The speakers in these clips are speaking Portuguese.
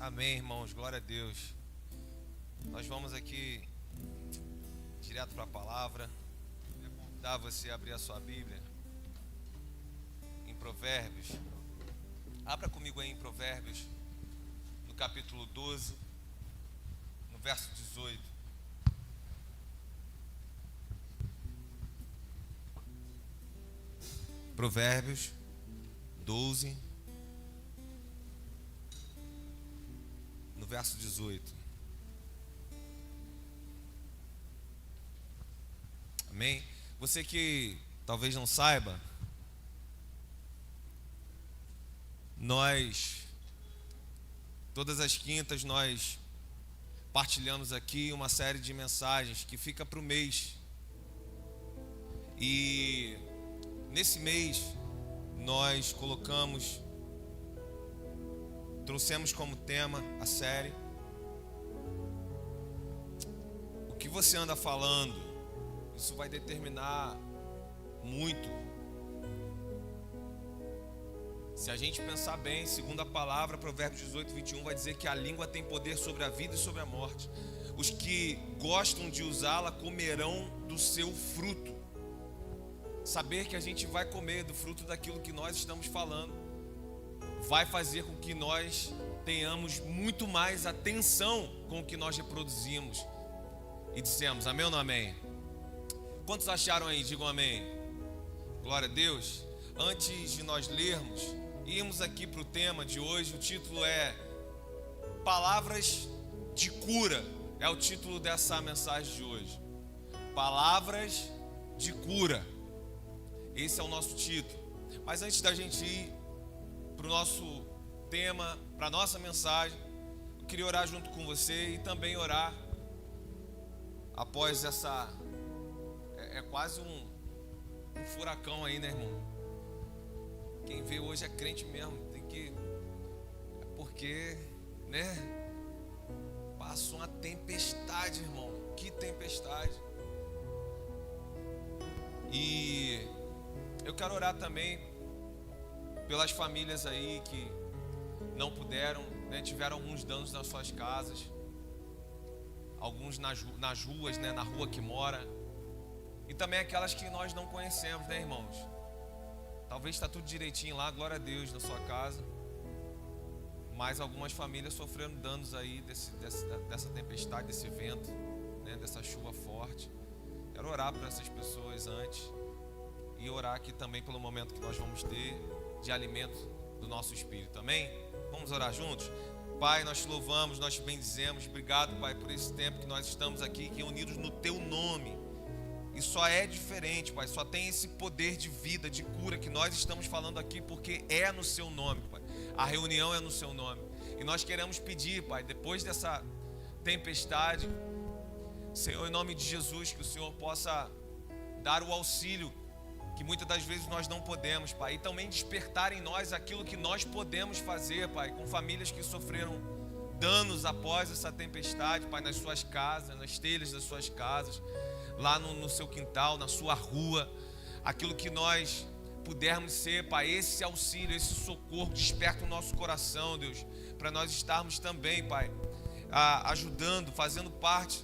Amém, irmãos, glória a Deus. Nós vamos aqui direto para a palavra. Eu vou convidar você a abrir a sua Bíblia em Provérbios. Abra comigo aí em Provérbios, no capítulo 12, no verso 18. Provérbios 12, no verso 18. Amém? Você que talvez não saiba, todas as quintas nós partilhamos aqui uma série de mensagens que fica para o mês. E nesse mês nós trouxemos como tema a série O que você anda falando. Isso vai determinar muito. Se a gente pensar bem, segundo a palavra, Provérbios 18, 21 vai dizer que a língua tem poder sobre a vida e sobre a morte. Os que gostam de usá-la comerão do seu fruto. Saber que a gente vai comer do fruto daquilo que nós estamos falando vai fazer com que nós tenhamos muito mais atenção com o que nós reproduzimos e dissemos. Amém ou não amém? Quantos acharam aí? Digam amém. Glória a Deus. Antes de nós lermos, irmos aqui para o tema de hoje. O título é Palavras de Cura. É o título dessa mensagem de hoje. Palavras de Cura. Esse é o nosso título. Mas antes da gente ir para o nosso tema, para a nossa mensagem, eu queria orar junto com você e também orar após essa... É quase um furacão aí, né, irmão? Quem vê hoje é crente mesmo. Tem que... Porque, né? Passou uma tempestade, irmão. Que tempestade. E eu quero orar também pelas famílias aí que não puderam, né, tiveram alguns danos nas suas casas, alguns nas ruas, né, na rua que mora, e também aquelas que nós não conhecemos, né, irmãos? Talvez está tudo direitinho lá, glória a Deus, na sua casa, mas algumas famílias sofreram danos aí dessa tempestade, desse vento, né, dessa chuva forte. Quero orar por essas pessoas antes e orar aqui também pelo momento que nós vamos ter de alimento do nosso espírito, amém? Vamos orar juntos? Pai, nós te louvamos, nós te bendizemos. Obrigado, Pai, por esse tempo que nós estamos aqui reunidos no teu nome. E só é diferente, Pai, só tem esse poder de vida, de cura que nós estamos falando aqui, porque é no seu nome, Pai. A reunião é no seu nome. E nós queremos pedir, Pai, depois dessa tempestade, Senhor, em nome de Jesus, que o Senhor possa dar o auxílio que muitas das vezes nós não podemos, Pai, e também despertar em nós aquilo que nós podemos fazer, Pai, com famílias que sofreram danos após essa tempestade, Pai, nas suas casas, nas telhas das suas casas, lá no seu quintal, na sua rua, aquilo que nós pudermos ser, Pai, esse auxílio, esse socorro, desperta o nosso coração, Deus, para nós estarmos também, Pai, ajudando, fazendo parte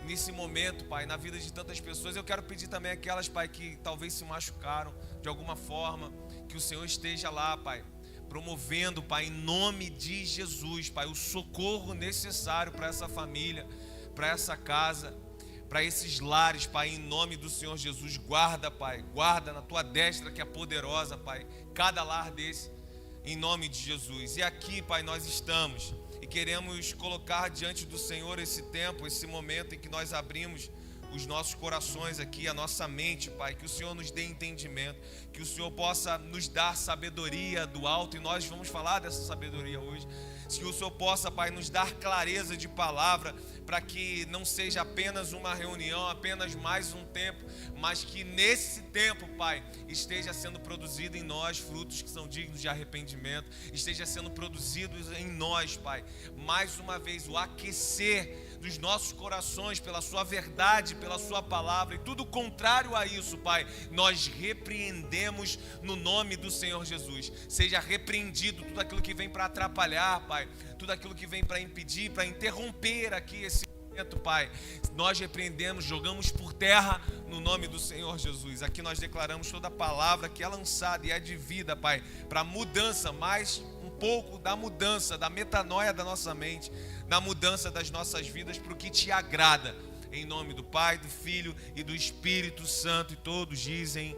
nesse momento, Pai, na vida de tantas pessoas. Eu quero pedir também aquelas, Pai, que talvez se machucaram de alguma forma, que o Senhor esteja lá, Pai, promovendo, Pai, em nome de Jesus, Pai, o socorro necessário para essa família, para essa casa, para esses lares, Pai, em nome do Senhor Jesus. Guarda, Pai, guarda na tua destra que é poderosa, Pai, cada lar desse, em nome de Jesus. E aqui, Pai, nós estamos e queremos colocar diante do Senhor esse tempo, esse momento em que nós abrimos os nossos corações aqui, a nossa mente, Pai, que o Senhor nos dê entendimento, que o Senhor possa nos dar sabedoria do alto, e nós vamos falar dessa sabedoria hoje. Que o Senhor possa, Pai, nos dar clareza de palavra, para que não seja apenas uma reunião, apenas mais um tempo, mas que nesse tempo, Pai, esteja sendo produzido em nós frutos que são dignos de arrependimento, esteja sendo produzidos em nós, Pai, mais uma vez o aquecer dos nossos corações, pela sua verdade, pela sua palavra, e tudo contrário a isso, Pai, nós repreendemos no nome do Senhor Jesus. Seja repreendido tudo aquilo que vem para atrapalhar, Pai, tudo aquilo que vem para impedir, para interromper aqui esse momento, Pai. Nós repreendemos, jogamos por terra no nome do Senhor Jesus. Aqui nós declaramos toda a palavra que é lançada e é de vida, Pai, para mudança, mais um pouco da mudança, da metanoia da nossa mente, da mudança das nossas vidas para o que te agrada. Em nome do Pai, do Filho e do Espírito Santo. E todos dizem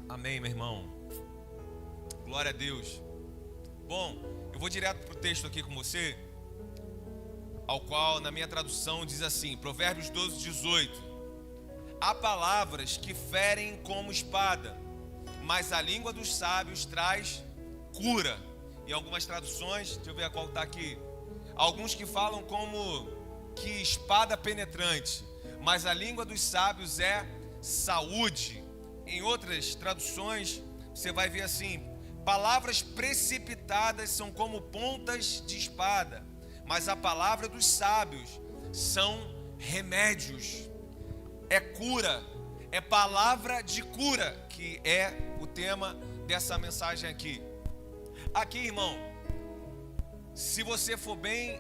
amém, meu irmão. Glória a Deus. Bom, eu vou direto para o texto aqui com você, ao qual na minha tradução diz assim, Provérbios 12, 18. Há palavras que ferem como espada, mas a língua dos sábios traz cura. Em algumas traduções, deixa eu ver qual está aqui, alguns que falam como que espada penetrante, mas a língua dos sábios é saúde. Em outras traduções, você vai ver assim, palavras precipitadas são como pontas de espada, mas a palavra dos sábios são remédios. É cura, é palavra de cura, que é o tema dessa mensagem aqui. Aqui, irmão, se você for bem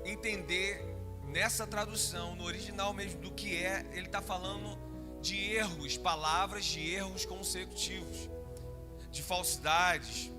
entender nessa tradução, no original mesmo do que é, ele está falando de erros, palavras de erros consecutivos, de falsidades,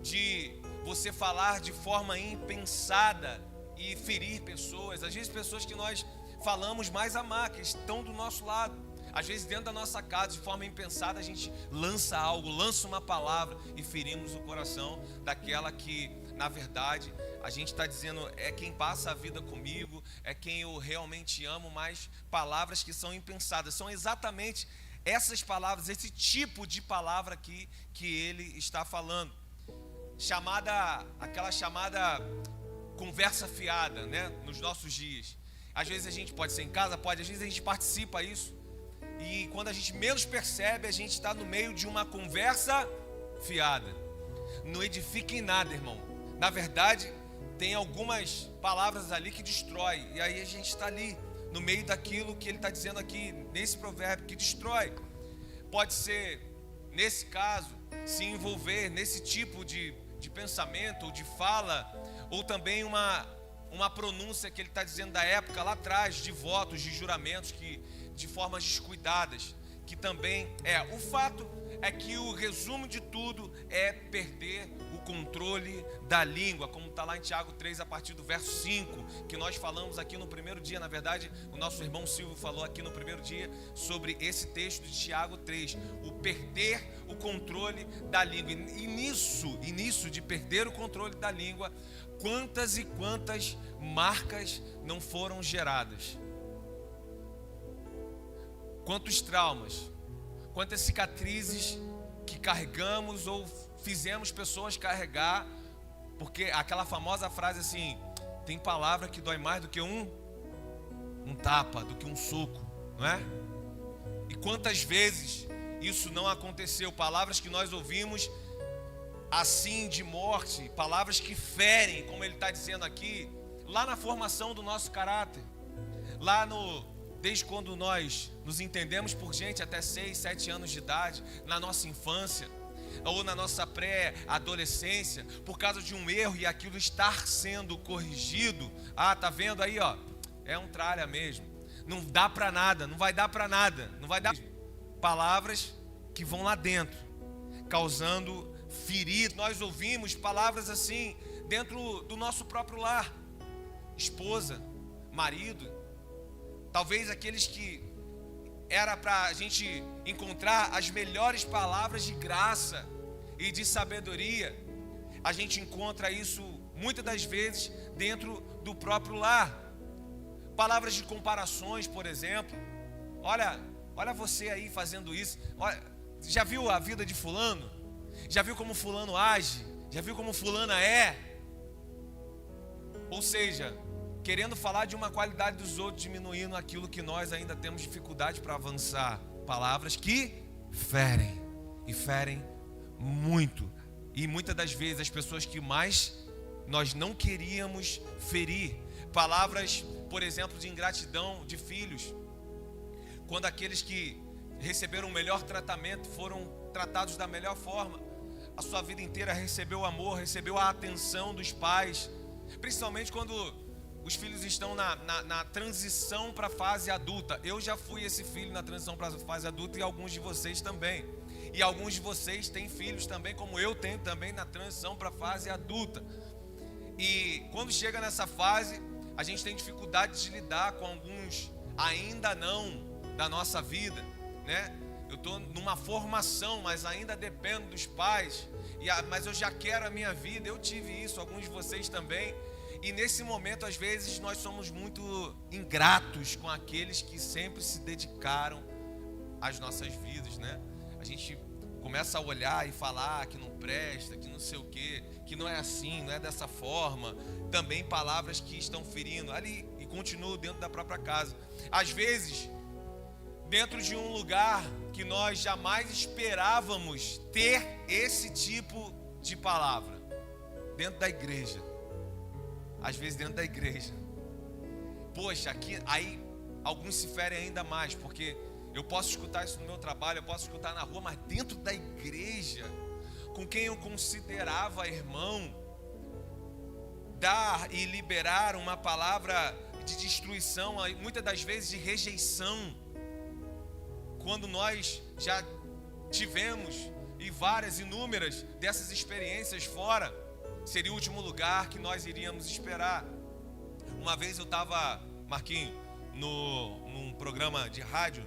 de você falar de forma impensada e ferir pessoas. Às vezes pessoas que nós falamos mais amar, que estão do nosso lado. Às vezes dentro da nossa casa, de forma impensada, a gente lança algo, lança uma palavra e ferimos o coração daquela que, na verdade, a gente está dizendo é quem passa a vida comigo, é quem eu realmente amo, mas palavras que são impensadas. São exatamente essas palavras, esse tipo de palavra aqui que ele está falando. Aquela chamada conversa fiada, né, nos nossos dias. Às vezes a gente pode ser em casa, às vezes a gente participa disso. E quando a gente menos percebe, a gente está no meio de uma conversa fiada. Não edifica em nada, irmão. Na verdade, tem algumas palavras ali que destrói. E aí a gente está ali, no meio daquilo que ele está dizendo aqui, nesse provérbio, que destrói. Pode ser, nesse caso, se envolver nesse tipo de pensamento, ou de fala, ou também uma pronúncia que ele está dizendo da época lá atrás, de votos, de juramentos, que de formas descuidadas, que também o fato é que o resumo de tudo é perder o controle da língua, como está lá em Tiago 3, a partir do verso 5, que nós falamos aqui no primeiro dia. Na verdade, o nosso irmão Silvio falou aqui no primeiro dia sobre esse texto de Tiago 3, o perder o controle da língua. E nisso de perder o controle da língua, quantas e quantas marcas não foram geradas? Quantos traumas, quantas cicatrizes que carregamos ou fizemos pessoas carregar, porque aquela famosa frase assim, tem palavra que dói mais do que um tapa, do que um soco, não é? E quantas vezes isso não aconteceu? Palavras que nós ouvimos assim de morte, palavras que ferem, como ele está dizendo aqui, lá na formação do nosso caráter, desde quando nós nos entendemos por gente até 6, 7 anos de idade, na nossa infância, ou na nossa pré-adolescência, por causa de um erro e aquilo estar sendo corrigido. Tá vendo aí, é um tralha mesmo, não dá para nada, não vai dar para nada, não vai dar. Palavras que vão lá dentro, causando feridas. Nós ouvimos palavras assim, dentro do nosso próprio lar, esposa, marido, talvez aqueles que era para a gente encontrar as melhores palavras de graça e de sabedoria, a gente encontra isso muitas das vezes dentro do próprio lar. Palavras de comparações, por exemplo. Olha você aí fazendo isso. Olha, já viu a vida de fulano? Já viu como fulano age? Já viu como fulana é? Ou seja, querendo falar de uma qualidade dos outros, diminuindo aquilo que nós ainda temos dificuldade para avançar. Palavras que ferem, e ferem muito. E muitas das vezes as pessoas que mais nós não queríamos ferir, Palavras, por exemplo, de ingratidão de filhos, quando aqueles que receberam o melhor tratamento foram tratados da melhor forma. A sua vida inteira recebeu amor, recebeu a atenção dos pais, principalmente quando os filhos estão na transição para a fase adulta. Eu já fui esse filho na transição para a fase adulta, e alguns de vocês também. E alguns de vocês têm filhos também, como eu tenho também, na transição para a fase adulta. E quando chega nessa fase, a gente tem dificuldade de lidar com alguns ainda não da nossa vida, né? Eu estou numa formação, mas ainda dependo dos pais, mas eu já quero a minha vida. Eu tive isso, alguns de vocês também. E nesse momento, às vezes, nós somos muito ingratos com aqueles que sempre se dedicaram às nossas vidas, né? A gente começa a olhar e falar que não presta, que não sei o quê, que não é assim, não é dessa forma. Também palavras que estão ferindo ali e continuam dentro da própria casa. Às vezes, dentro de um lugar que nós jamais esperávamos ter esse tipo de palavra, dentro da igreja. Às vezes dentro da igreja. Poxa, aqui, aí alguns se ferem ainda mais, porque eu posso escutar isso no meu trabalho, eu posso escutar na rua, mas dentro da igreja, com quem eu considerava irmão, dar e liberar uma palavra de destruição, muitas das vezes de rejeição, quando nós já tivemos e várias, inúmeras dessas experiências fora, seria o último lugar que nós iríamos esperar. Uma vez eu estava, Marquinhos, num programa de rádio,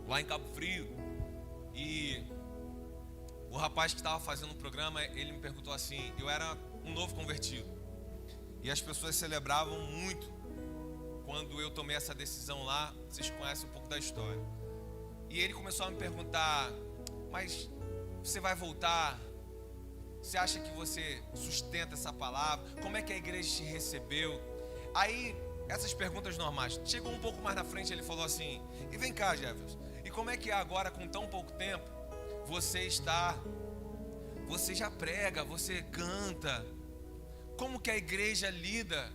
lá em Cabo Frio, e o rapaz que estava fazendo o programa, ele me perguntou assim, eu era um novo convertido, e as pessoas celebravam muito quando eu tomei essa decisão lá. Vocês conhecem um pouco da história. E ele começou a me perguntar, mas você vai voltar? Você acha que você sustenta essa palavra? Como é que a igreja te recebeu? Aí, essas perguntas normais. Chegou um pouco mais na frente, ele falou assim, e vem cá, Jefferson, e como é que é agora, com tão pouco tempo, você já prega, você canta, como que a igreja lida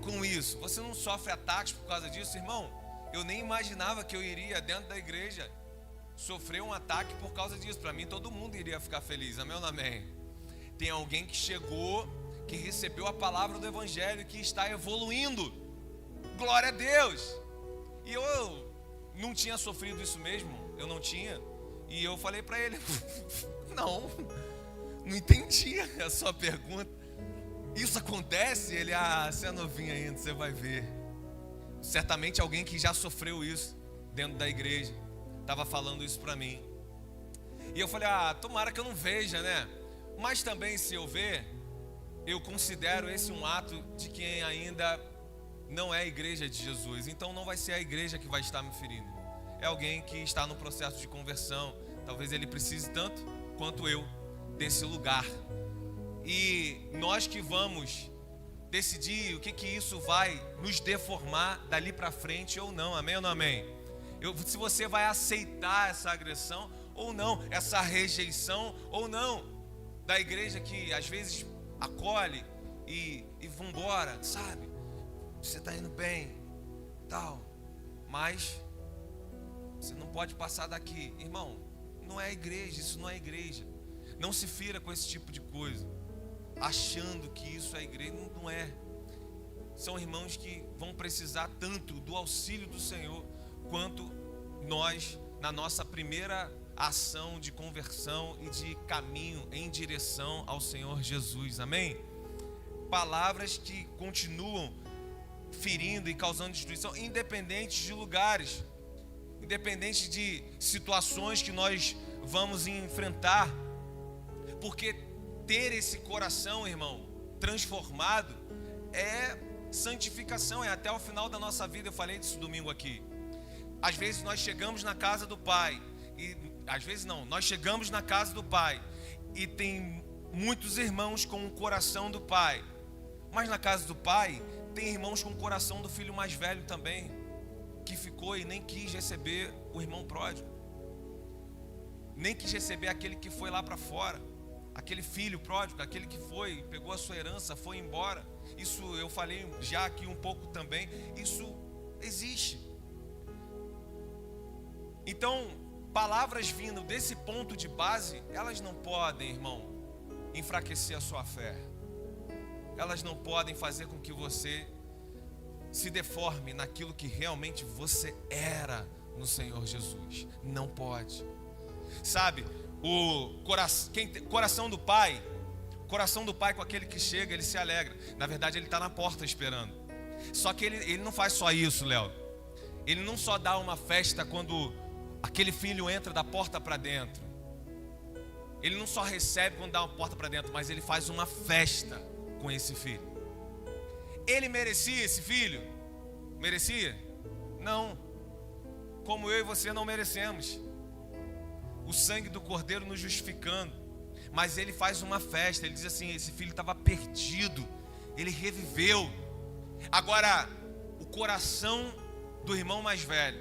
com isso? Você não sofre ataques por causa disso, irmão? Eu nem imaginava que eu iria dentro da igreja sofrer um ataque por causa disso. Para mim todo mundo iria ficar feliz, amém ou não amém? Tem alguém que chegou, que recebeu a palavra do evangelho, que está evoluindo, glória a Deus. E eu não tinha sofrido isso mesmo, eu não tinha. E eu falei para ele, não entendi a sua pergunta. Isso acontece? Ele, você é novinho ainda, você vai ver. Certamente alguém que já sofreu isso dentro da igreja estava falando isso para mim. E eu falei, tomara que eu não veja, né? Mas também, se eu ver, eu considero esse um ato de quem ainda não é a igreja de Jesus. Então não vai ser a igreja que vai estar me ferindo. É alguém que está no processo de conversão. Talvez ele precise tanto quanto eu desse lugar. E nós que vamos decidir o que isso vai nos deformar dali para frente ou não, amém ou não amém? Se você vai aceitar essa agressão ou não, essa rejeição ou não, da igreja que às vezes acolhe e vambora, sabe? Você está indo bem, tal, mas você não pode passar daqui. Irmão, não é igreja, isso não é igreja. Não se fira com esse tipo de coisa, achando que isso é igreja. Não é. São irmãos que vão precisar tanto do auxílio do Senhor quanto nós na nossa primeira ação de conversão e de caminho em direção ao Senhor Jesus, amém? Palavras que continuam ferindo e causando destruição, independente de lugares, independente de situações que nós vamos enfrentar, porque ter esse coração, irmão, transformado é santificação, é até o final da nossa vida. Eu falei disso domingo aqui. Às vezes nós chegamos na casa do Pai, e às vezes não, nós chegamos na casa do Pai e tem muitos irmãos com o coração do Pai, mas na casa do Pai tem irmãos com o coração do filho mais velho também, que ficou e nem quis receber o irmão pródigo, nem quis receber aquele que foi lá para fora. aquele filho pródigo, aquele que foi, pegou a sua herança, foi embora. Isso eu falei já aqui um pouco também. Isso existe. Então, palavras vindo desse ponto de base, elas não podem, irmão, enfraquecer a sua fé. Elas não podem fazer com que você se deforme naquilo que realmente você era no Senhor Jesus. Não pode. Sabe, coração do pai com aquele que chega, ele se alegra. Na verdade, ele está na porta esperando. Só que ele não faz só isso, Léo. Ele não só dá uma festa quando aquele filho entra da porta para dentro. Ele não só recebe quando dá uma porta para dentro, mas ele faz uma festa com esse filho. Ele merecia esse filho? Merecia? Não. Como eu e você não merecemos. O sangue do Cordeiro nos justificando. Mas ele faz uma festa. Ele diz assim: esse filho estava perdido, ele reviveu. Agora, o coração do irmão mais velho,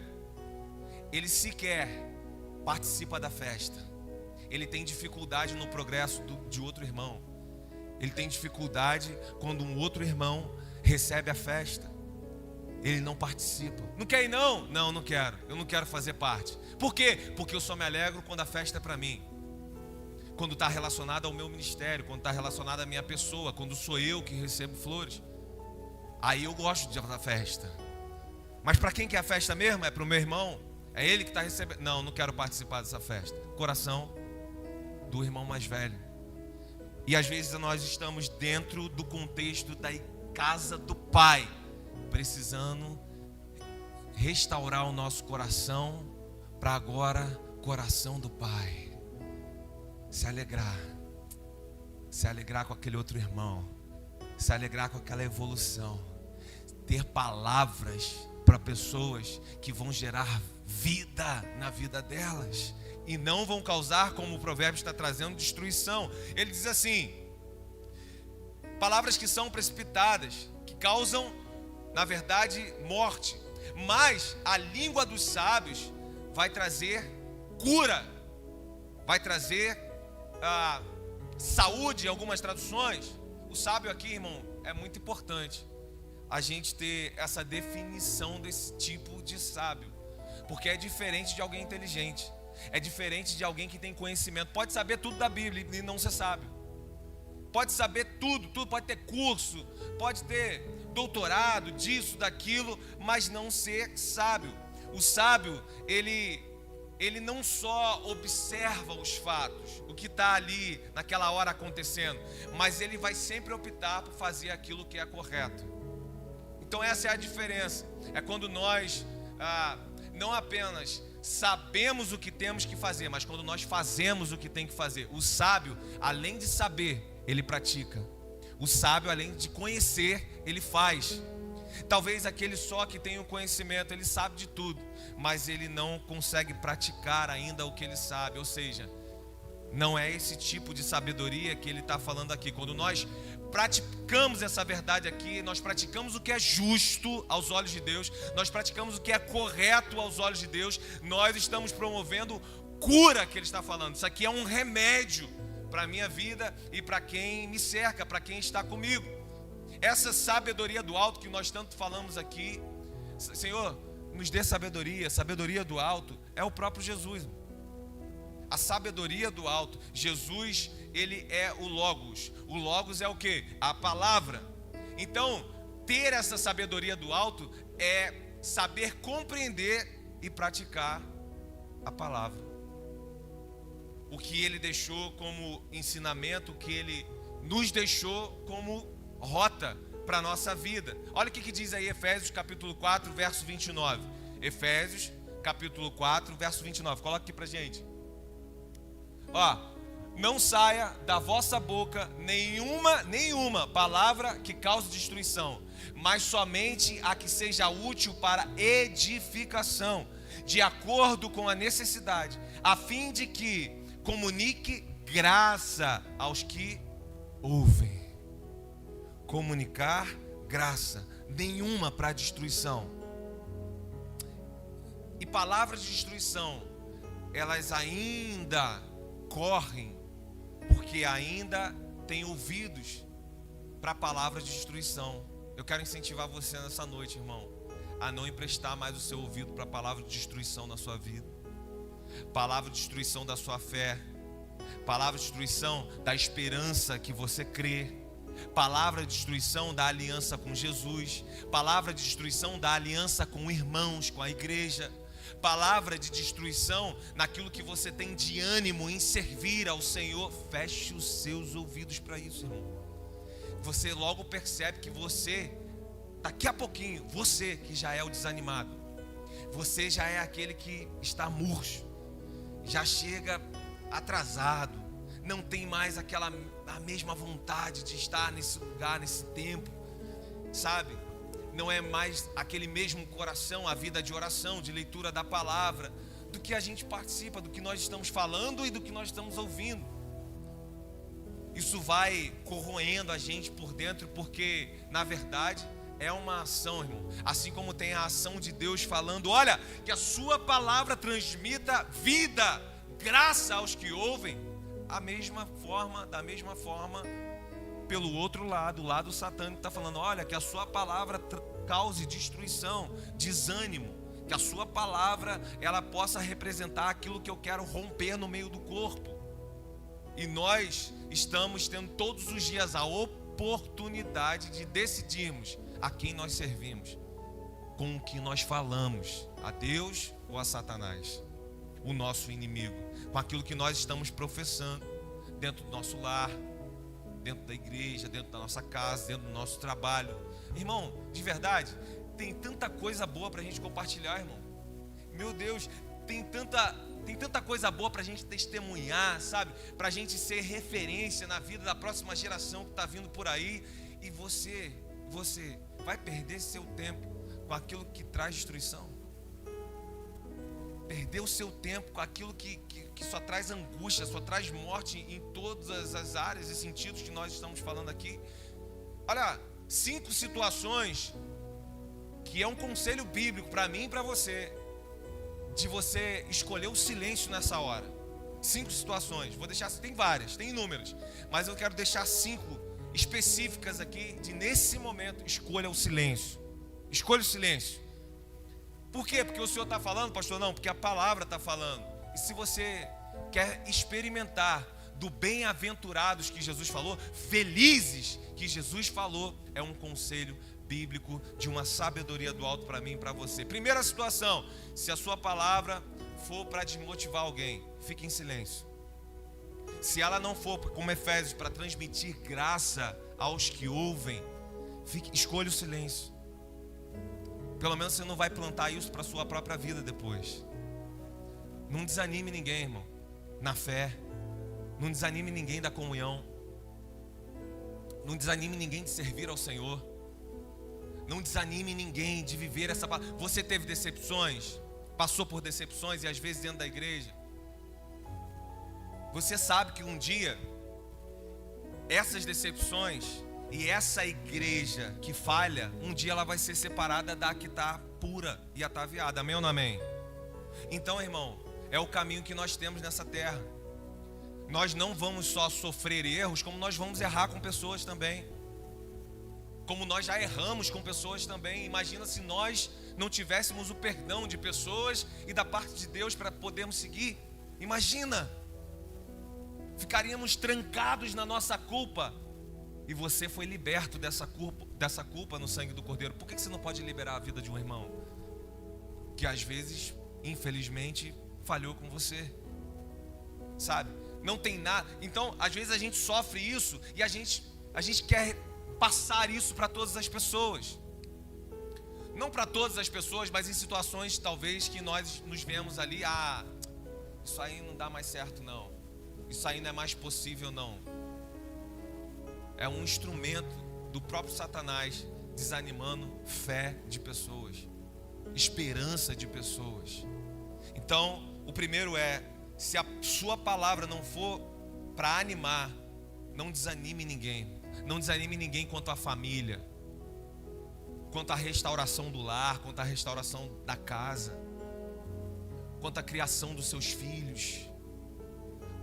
ele sequer participa da festa. Ele tem dificuldade no progresso de outro irmão. Ele tem dificuldade quando um outro irmão recebe a festa. Ele não participa. Não quer ir não? Não, não quero. Eu não quero fazer parte. Por quê? Porque eu só me alegro quando a festa é para mim. Quando está relacionado ao meu ministério, quando está relacionado à minha pessoa, quando sou eu que recebo flores. Aí eu gosto da festa. Mas para quem que é a festa mesmo? É para o meu irmão? É ele que está recebendo? Não, não quero participar dessa festa. Coração do irmão mais velho. E às vezes nós estamos dentro do contexto da casa do Pai, precisando restaurar o nosso coração para agora, coração do Pai. Se alegrar com aquele outro irmão, se alegrar com aquela evolução, ter palavras para pessoas que vão gerar vida na vida delas e não vão causar, como o provérbio está trazendo, destruição. Ele diz assim: palavras que são precipitadas, que causam, na verdade, morte, mas a língua dos sábios vai trazer cura, vai trazer saúde em algumas traduções. O sábio aqui, irmão, é muito importante a gente ter essa definição desse tipo de sábio, porque é diferente de alguém inteligente, é diferente de alguém que tem conhecimento. Pode saber tudo da Bíblia e não ser sábio. Pode saber tudo, pode ter curso, pode ter doutorado disso, daquilo, mas não ser sábio. O sábio, ele não só observa os fatos, o que está ali naquela hora acontecendo, mas ele vai sempre optar por fazer aquilo que é correto. Então essa é a diferença. É quando nós não apenas sabemos o que temos que fazer, mas quando nós fazemos o que tem que fazer. O sábio, além de saber, ele pratica. O sábio, além de conhecer, ele faz. Talvez aquele só que tem o conhecimento, ele sabe de tudo, mas ele não consegue praticar ainda o que ele sabe. Ou seja, não é esse tipo de sabedoria que ele está falando aqui. Quando nós praticamos essa verdade aqui, nós praticamos o que é justo aos olhos de Deus, nós praticamos o que é correto aos olhos de Deus, nós estamos promovendo cura que ele está falando. Isso aqui é um remédio para a minha vida e para quem me cerca, para quem está comigo. Essa sabedoria do alto que nós tanto falamos aqui, Senhor, nos dê sabedoria. Sabedoria do alto é o próprio Jesus. A sabedoria do alto, Jesus, ele é o Logos. O Logos é o quê? A palavra. Então, ter essa sabedoria do alto é saber compreender e praticar a palavra. O que ele deixou como ensinamento, o que ele nos deixou como rota para a nossa vida. Olha o que diz aí Efésios capítulo 4, verso 29. Efésios capítulo 4, verso 29. Coloca aqui pra gente. Não saia da vossa boca nenhuma palavra que cause destruição, mas somente a que seja útil para edificação, de acordo com a necessidade, a fim de que comunique graça aos que ouvem. Comunicar graça, nenhuma para destruição. E palavras de destruição, elas ainda correm, porque porque ainda tem ouvidos para palavras de destruição. Eu quero incentivar você nessa noite, irmão, a não emprestar mais o seu ouvido para palavra de destruição na sua vida, palavra de destruição da sua fé, palavra de destruição da esperança que você crê, palavra de destruição da aliança com Jesus, palavra de destruição da aliança com irmãos, com a igreja, palavra de destruição naquilo que você tem de ânimo em servir ao Senhor. Feche os seus ouvidos para isso, irmão. Você logo percebe que você, daqui a pouquinho, você que já é o desanimado, você já é aquele que está murcho, já chega atrasado, não tem mais a mesma vontade de estar nesse lugar, nesse tempo, sabe? Não é mais aquele mesmo coração, a vida de oração, de leitura da palavra, do que a gente participa, do que nós estamos falando e do que nós estamos ouvindo. Isso vai corroendo a gente por dentro, porque na verdade é uma ação, irmão. Assim como tem a ação de Deus falando, olha, que a sua palavra transmita vida, graça aos que ouvem. Da mesma forma, pelo outro lado, o lado satânico está falando, olha, que a sua palavra cause destruição, desânimo, que a sua palavra ela possa representar aquilo que eu quero romper no meio do corpo. E nós estamos tendo todos os dias a oportunidade de decidirmos a quem nós servimos, com o que nós falamos, a Deus ou a Satanás, o nosso inimigo, com aquilo que nós estamos professando dentro do nosso lar, dentro da igreja, dentro da nossa casa, dentro do nosso trabalho. Irmão, de verdade, tem tanta coisa boa para a gente compartilhar, irmão. Meu Deus, tem tanta coisa boa para a gente testemunhar, sabe? Para a gente ser referência na vida da próxima geração que está vindo por aí. E você vai perder seu tempo com aquilo que traz destruição. Perder o seu tempo com aquilo que só traz angústia, só traz morte em todas as áreas e sentidos que nós estamos falando aqui. Olha, 5 situações que é um conselho bíblico para mim e para você, de você escolher o silêncio nessa hora. 5 situações, vou deixar, tem várias, tem inúmeras, mas eu quero deixar 5 específicas aqui, de nesse momento, escolha o silêncio. Escolha o silêncio. Por quê? Porque o Senhor está falando, pastor? Não, porque a palavra está falando. E se você quer experimentar do bem-aventurados que Jesus falou, felizes que Jesus falou, é um conselho bíblico de uma sabedoria do alto para mim e para você. Primeira situação, se a sua palavra for para desmotivar alguém, fique em silêncio. Se ela não for, como Efésios, para transmitir graça aos que ouvem, escolha o silêncio. Pelo menos você não vai plantar isso para a sua própria vida depois. Não desanime ninguém, irmão, na fé. Não desanime ninguém da comunhão. Não desanime ninguém de servir ao Senhor. Não desanime ninguém de viver essa palavra. Você teve decepções, passou por decepções e às vezes dentro da igreja. Você sabe que um dia essas decepções e essa igreja que falha, um dia ela vai ser separada da que está pura e ataviada. Amém ou não amém? Então, irmão, é o caminho que nós temos nessa terra. Nós não vamos só sofrer erros, como nós vamos errar com pessoas também. Como nós já erramos com pessoas também. Imagina se nós não tivéssemos o perdão de pessoas e da parte de Deus para podermos seguir. Imagina, ficaríamos trancados na nossa culpa. E você foi liberto dessa culpa no sangue do Cordeiro. Por que você não pode liberar a vida de um irmão que às vezes, infelizmente, falhou com você? Sabe? Não tem nada. Então, às vezes a gente sofre isso e a gente quer passar isso para todas as pessoas. Não para todas as pessoas, mas em situações talvez que nós nos vemos ali, isso aí não dá mais certo não. Isso aí não é mais possível não. É um instrumento do próprio Satanás desanimando fé de pessoas, esperança de pessoas. Então, o primeiro é, se a sua palavra não for para animar, não desanime ninguém. Não desanime ninguém quanto à família, quanto à restauração do lar, quanto à restauração da casa, quanto à criação dos seus filhos,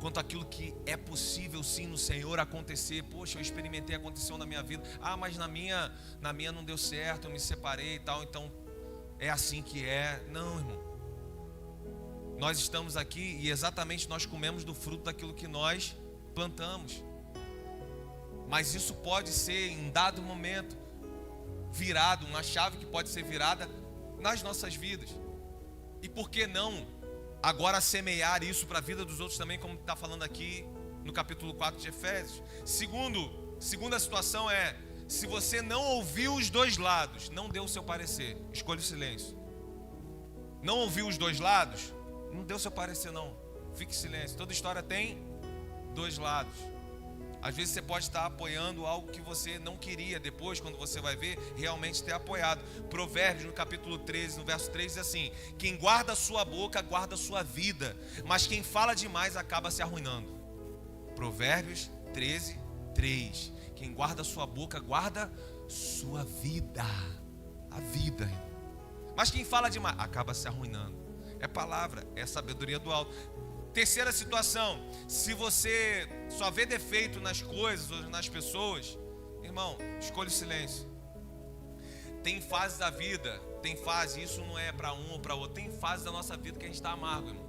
quanto aquilo que é possível sim no Senhor acontecer. Poxa, eu experimentei, aconteceu na minha vida. Mas na minha não deu certo, eu me separei e tal, então é assim que é. Não, irmão. Nós estamos aqui e exatamente nós comemos do fruto daquilo que nós plantamos. Mas isso pode ser, em dado momento, virado, uma chave que pode ser virada nas nossas vidas. E por que não agora semear isso para a vida dos outros também, como está falando aqui no capítulo 4 de Efésios. Segunda situação é, se você não ouviu os dois lados, não dê o seu parecer, escolha o silêncio. Não ouviu os dois lados, não dê o seu parecer não, fique em silêncio. Toda história tem dois lados. Às vezes você pode estar apoiando algo que você não queria, depois, quando você vai ver, realmente ter apoiado. Provérbios, no capítulo 13, no verso 3, diz assim: quem guarda a sua boca, guarda a sua vida, mas quem fala demais acaba se arruinando. Provérbios 13, 3. Quem guarda a sua boca, guarda sua vida. A vida. Mas quem fala demais, acaba se arruinando. É palavra, é sabedoria do alto. Terceira situação, se você só vê defeito nas coisas ou nas pessoas, irmão, escolha o silêncio. Tem fases da vida, tem fase, isso não é para um ou para outro, tem fase da nossa vida que a gente está amargo, irmão.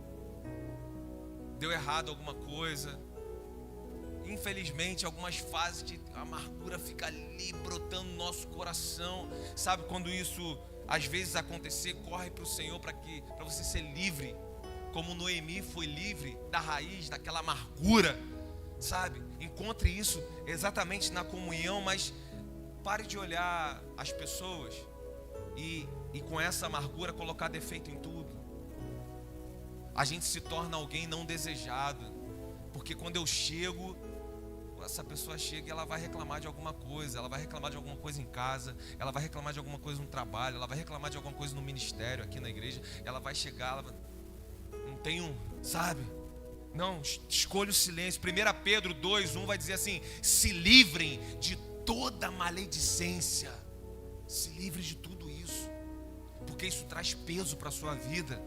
Deu errado alguma coisa, infelizmente algumas fases de amargura fica ali brotando no nosso coração. Sabe quando isso às vezes acontecer, corre para o Senhor para você ser livre. Como Noemi foi livre da raiz, daquela amargura, sabe? Encontre isso exatamente na comunhão, mas pare de olhar as pessoas e com essa amargura colocar defeito em tudo. A gente se torna alguém não desejado, porque quando eu chego, essa pessoa chega e ela vai reclamar de alguma coisa, ela vai reclamar de alguma coisa em casa, ela vai reclamar de alguma coisa no trabalho, ela vai reclamar de alguma coisa no ministério, aqui na igreja, ela vai chegar, sabe? Não, escolha o silêncio. 1 Pedro 2:1 vai dizer assim: se livrem de toda maledicência. Se livre de tudo isso, porque isso traz peso para a sua vida.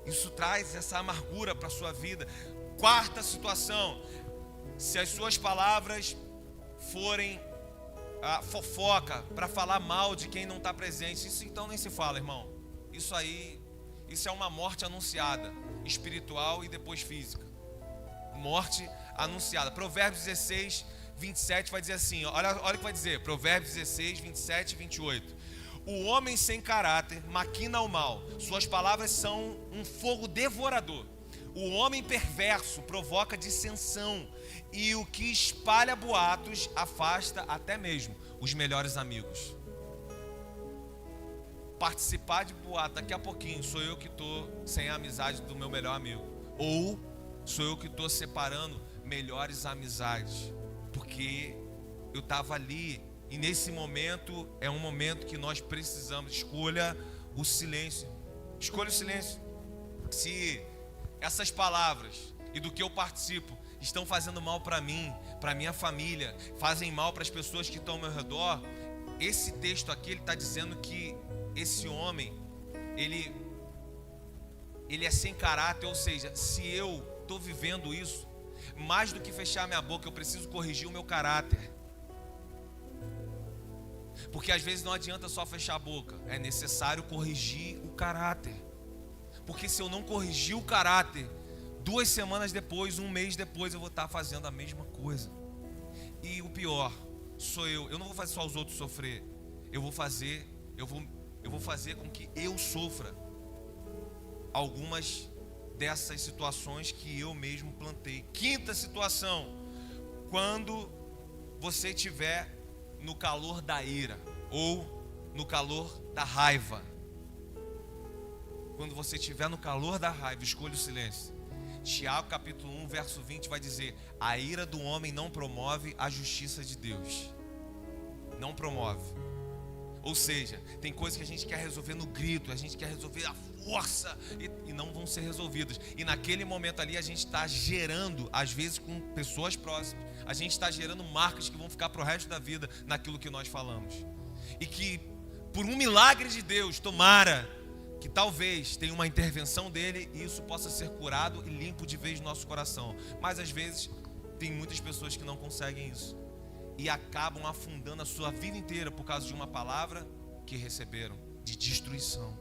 Isso traz essa amargura para a sua vida. Quarta situação, se as suas palavras forem fofoca, para falar mal de quem não está presente, isso então nem se fala, irmão. Isso é uma morte anunciada, espiritual e depois física. Morte anunciada. Provérbios 16, 27 vai dizer assim, olha o que vai dizer, Provérbios 16, 27 e 28. O homem sem caráter maquina o mal, suas palavras são um fogo devorador. O homem perverso provoca dissensão, e o que espalha boatos afasta até mesmo os melhores amigos. Participar de boato, daqui a pouquinho sou eu que estou sem a amizade do meu melhor amigo, ou sou eu que estou separando melhores amizades, porque eu estava ali, e nesse momento é um momento que nós precisamos. Escolha o silêncio. Escolha o silêncio. Se essas palavras e do que eu participo estão fazendo mal para mim, para minha família, fazem mal para as pessoas que estão ao meu redor, esse texto aqui ele está dizendo que esse homem, ele é sem caráter. Ou seja, se eu estou vivendo isso, mais do que fechar minha boca, eu preciso corrigir o meu caráter. Porque às vezes não adianta só fechar a boca, é necessário corrigir o caráter. Porque se eu não corrigir o caráter, 2 semanas depois, 1 mês depois, eu vou estar fazendo a mesma coisa. E o pior sou eu não vou fazer só os outros sofrer, eu vou fazer com que eu sofra algumas dessas situações que eu mesmo plantei. Quinta situação, quando você estiver no calor da ira ou no calor da raiva. Quando você estiver no calor da raiva, escolha o silêncio. Tiago capítulo 1, verso 20 vai dizer: a ira do homem não promove a justiça de Deus. Não promove. Ou seja, tem coisas que a gente quer resolver no grito, a gente quer resolver a força e não vão ser resolvidas. E naquele momento ali a gente está gerando, às vezes com pessoas próximas, a gente está gerando marcas que vão ficar para o resto da vida naquilo que nós falamos. E que por um milagre de Deus, tomara que talvez tenha uma intervenção dele e isso possa ser curado e limpo de vez no nosso coração. Mas às vezes tem muitas pessoas que não conseguem isso e acabam afundando a sua vida inteira por causa de uma palavra que receberam de destruição.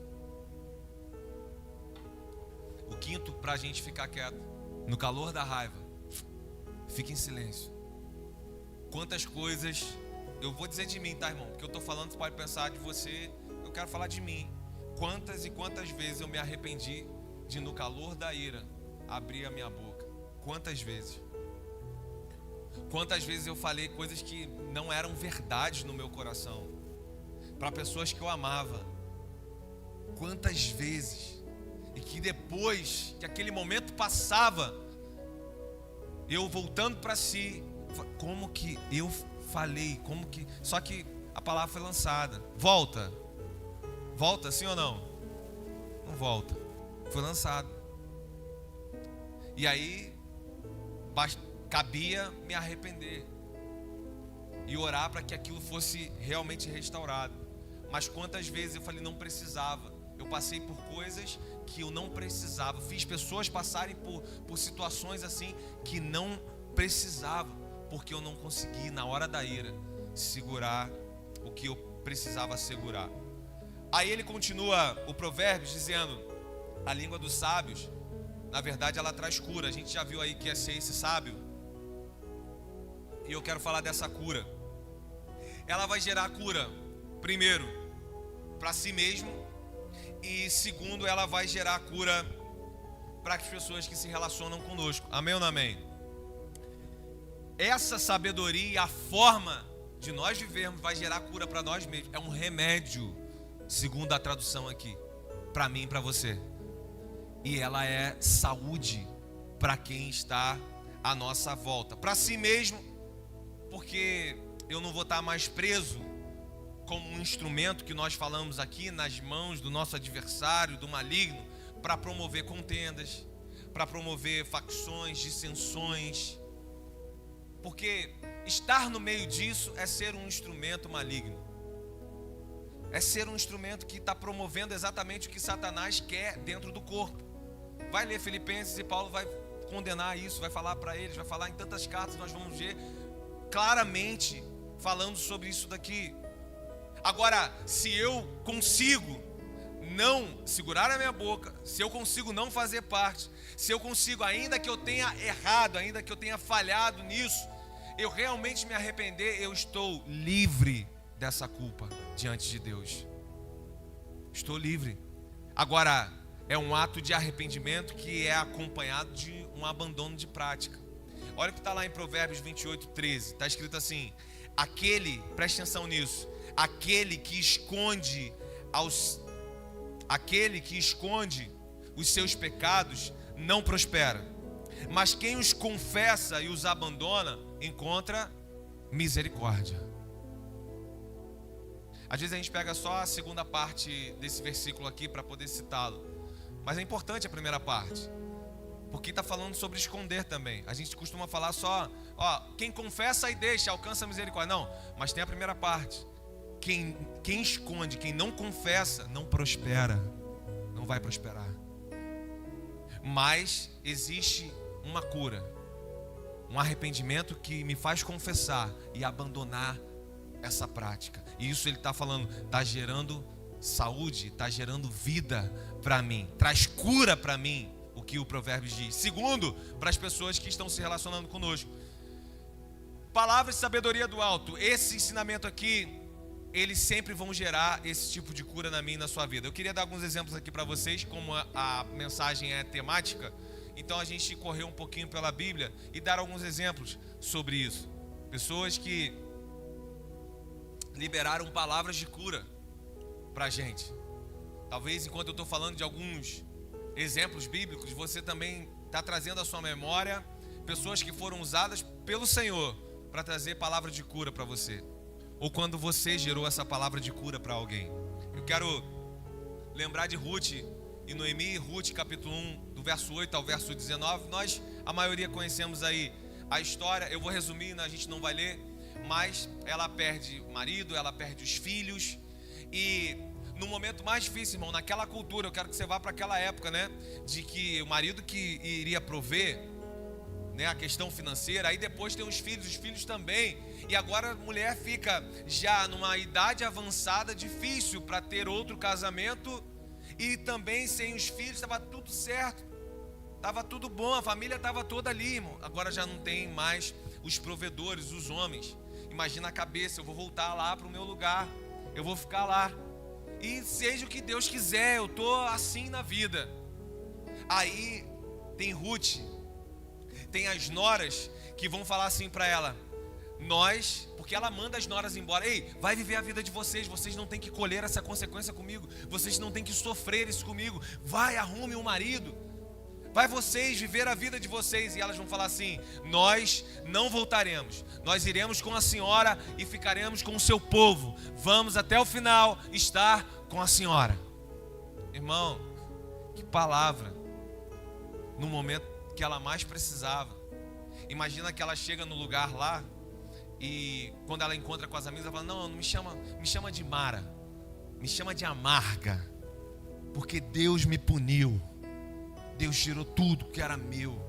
O quinto, para a gente ficar quieto, no calor da raiva, fique em silêncio. Quantas coisas, eu vou dizer de mim, tá, irmão? Porque eu estou falando, você pode pensar de você, eu quero falar de mim. Quantas e quantas vezes eu me arrependi de, no calor da ira, abrir a minha boca? Quantas vezes? Quantas vezes eu falei coisas que não eram verdade no meu coração, para pessoas que eu amava? Quantas vezes? E que depois que aquele momento passava, eu voltando para si, como que eu falei, como que... Só que a palavra foi lançada. Volta. Volta, sim ou não? Não volta. Foi lançado. E aí, cabia me arrepender e orar para que aquilo fosse realmente restaurado. Mas quantas vezes eu falei, não precisava. Eu passei por coisas que eu não precisava. Fiz pessoas passarem por situações assim que não precisavam, porque eu não consegui, na hora da ira, segurar o que eu precisava segurar. Aí ele continua o Provérbios dizendo: a língua dos sábios, na verdade, ela traz cura. A gente já viu aí que é ser esse sábio. E eu quero falar dessa cura. Ela vai gerar cura, primeiro, para si mesmo. E segundo, ela vai gerar cura para as pessoas que se relacionam conosco. Amém ou não amém? Essa sabedoria, a forma de nós vivermos, vai gerar cura para nós mesmos. É um remédio, segundo a tradução aqui, para mim e para você. E ela é saúde para quem está à nossa volta. Para si mesmo, porque eu não vou estar mais preso como um instrumento que nós falamos aqui nas mãos do nosso adversário, do maligno, para promover contendas, para promover facções, dissensões. Porque estar no meio disso é ser um instrumento maligno. É ser um instrumento que está promovendo exatamente o que Satanás quer dentro do corpo. Vai ler Filipenses e Paulo vai condenar isso, vai falar para eles, vai falar em tantas cartas, nós vamos ver claramente falando sobre isso daqui. Agora, se eu consigo não segurar a minha boca, se eu consigo não fazer parte, se eu consigo, ainda que eu tenha errado, ainda que eu tenha falhado nisso, eu realmente me arrepender, eu estou livre dessa culpa diante de Deus. Estou livre. Agora, é um ato de arrependimento que é acompanhado de um abandono de prática. Olha o que está lá em Provérbios 28:13. Está escrito assim: preste atenção nisso, aquele que esconde os seus pecados não prospera, mas quem os confessa e os abandona encontra misericórdia. Às vezes a gente pega só a segunda parte desse versículo aqui para poder citá-lo, mas é importante a primeira parte, porque está falando sobre esconder também. A gente costuma falar só, quem confessa e deixa, alcança a misericórdia. Não, mas tem a primeira parte. Quem esconde, quem não confessa, não prospera, não vai prosperar. Mas existe uma cura, um arrependimento que me faz confessar e abandonar essa prática. E isso ele está falando, está gerando saúde, está gerando vida para mim, traz cura para mim, o que o Provérbios diz. Segundo, para as pessoas que estão se relacionando conosco, palavras de sabedoria do alto. Esse ensinamento aqui, eles sempre vão gerar esse tipo de cura na minha e na sua vida. Eu queria dar alguns exemplos aqui para vocês, como a mensagem é temática, então a gente correu um pouquinho pela Bíblia e dar alguns exemplos sobre isso. Pessoas que liberaram palavras de cura para a gente. Talvez enquanto eu estou falando de alguns exemplos bíblicos, você também está trazendo à sua memória pessoas que foram usadas pelo Senhor para trazer palavra de cura para você, ou quando você gerou essa palavra de cura para alguém. Eu quero lembrar de Ruth e Noemi. Ruth capítulo 1, do verso 8 ao verso 19. Nós, a maioria, conhecemos aí a história. Eu vou resumir, a gente não vai ler, mas ela perde o marido, ela perde os filhos, e no momento mais difícil, irmão, naquela cultura, eu quero que você vá para aquela época, né? De que o marido que iria prover, né, a questão financeira, aí depois tem os filhos também. E agora a mulher fica já numa idade avançada, difícil para ter outro casamento. E também sem os filhos, estava tudo certo, estava tudo bom, a família estava toda ali, irmão. Agora já não tem mais os provedores, os homens. Imagina a cabeça, eu vou voltar lá para o meu lugar, eu vou ficar lá. E seja o que Deus quiser, eu estou assim na vida. Aí tem Ruth, tem as noras que vão falar assim para ela: porque ela manda as noras embora. Ei, vai viver a vida de vocês. Vocês não têm que colher essa consequência comigo. Vocês não têm que sofrer isso comigo. Vai, arrume um marido. Vai vocês viver a vida de vocês. E elas vão falar assim: nós não voltaremos. Nós iremos com a senhora e ficaremos com o seu povo. Vamos até o final estar com a senhora. Irmão, que palavra. No momento que ela mais precisava. Imagina que ela chega no lugar lá. E quando ela encontra com as amigas, ela fala: não me chama de Mara, me chama de amarga, porque Deus me puniu, Deus tirou tudo que era meu.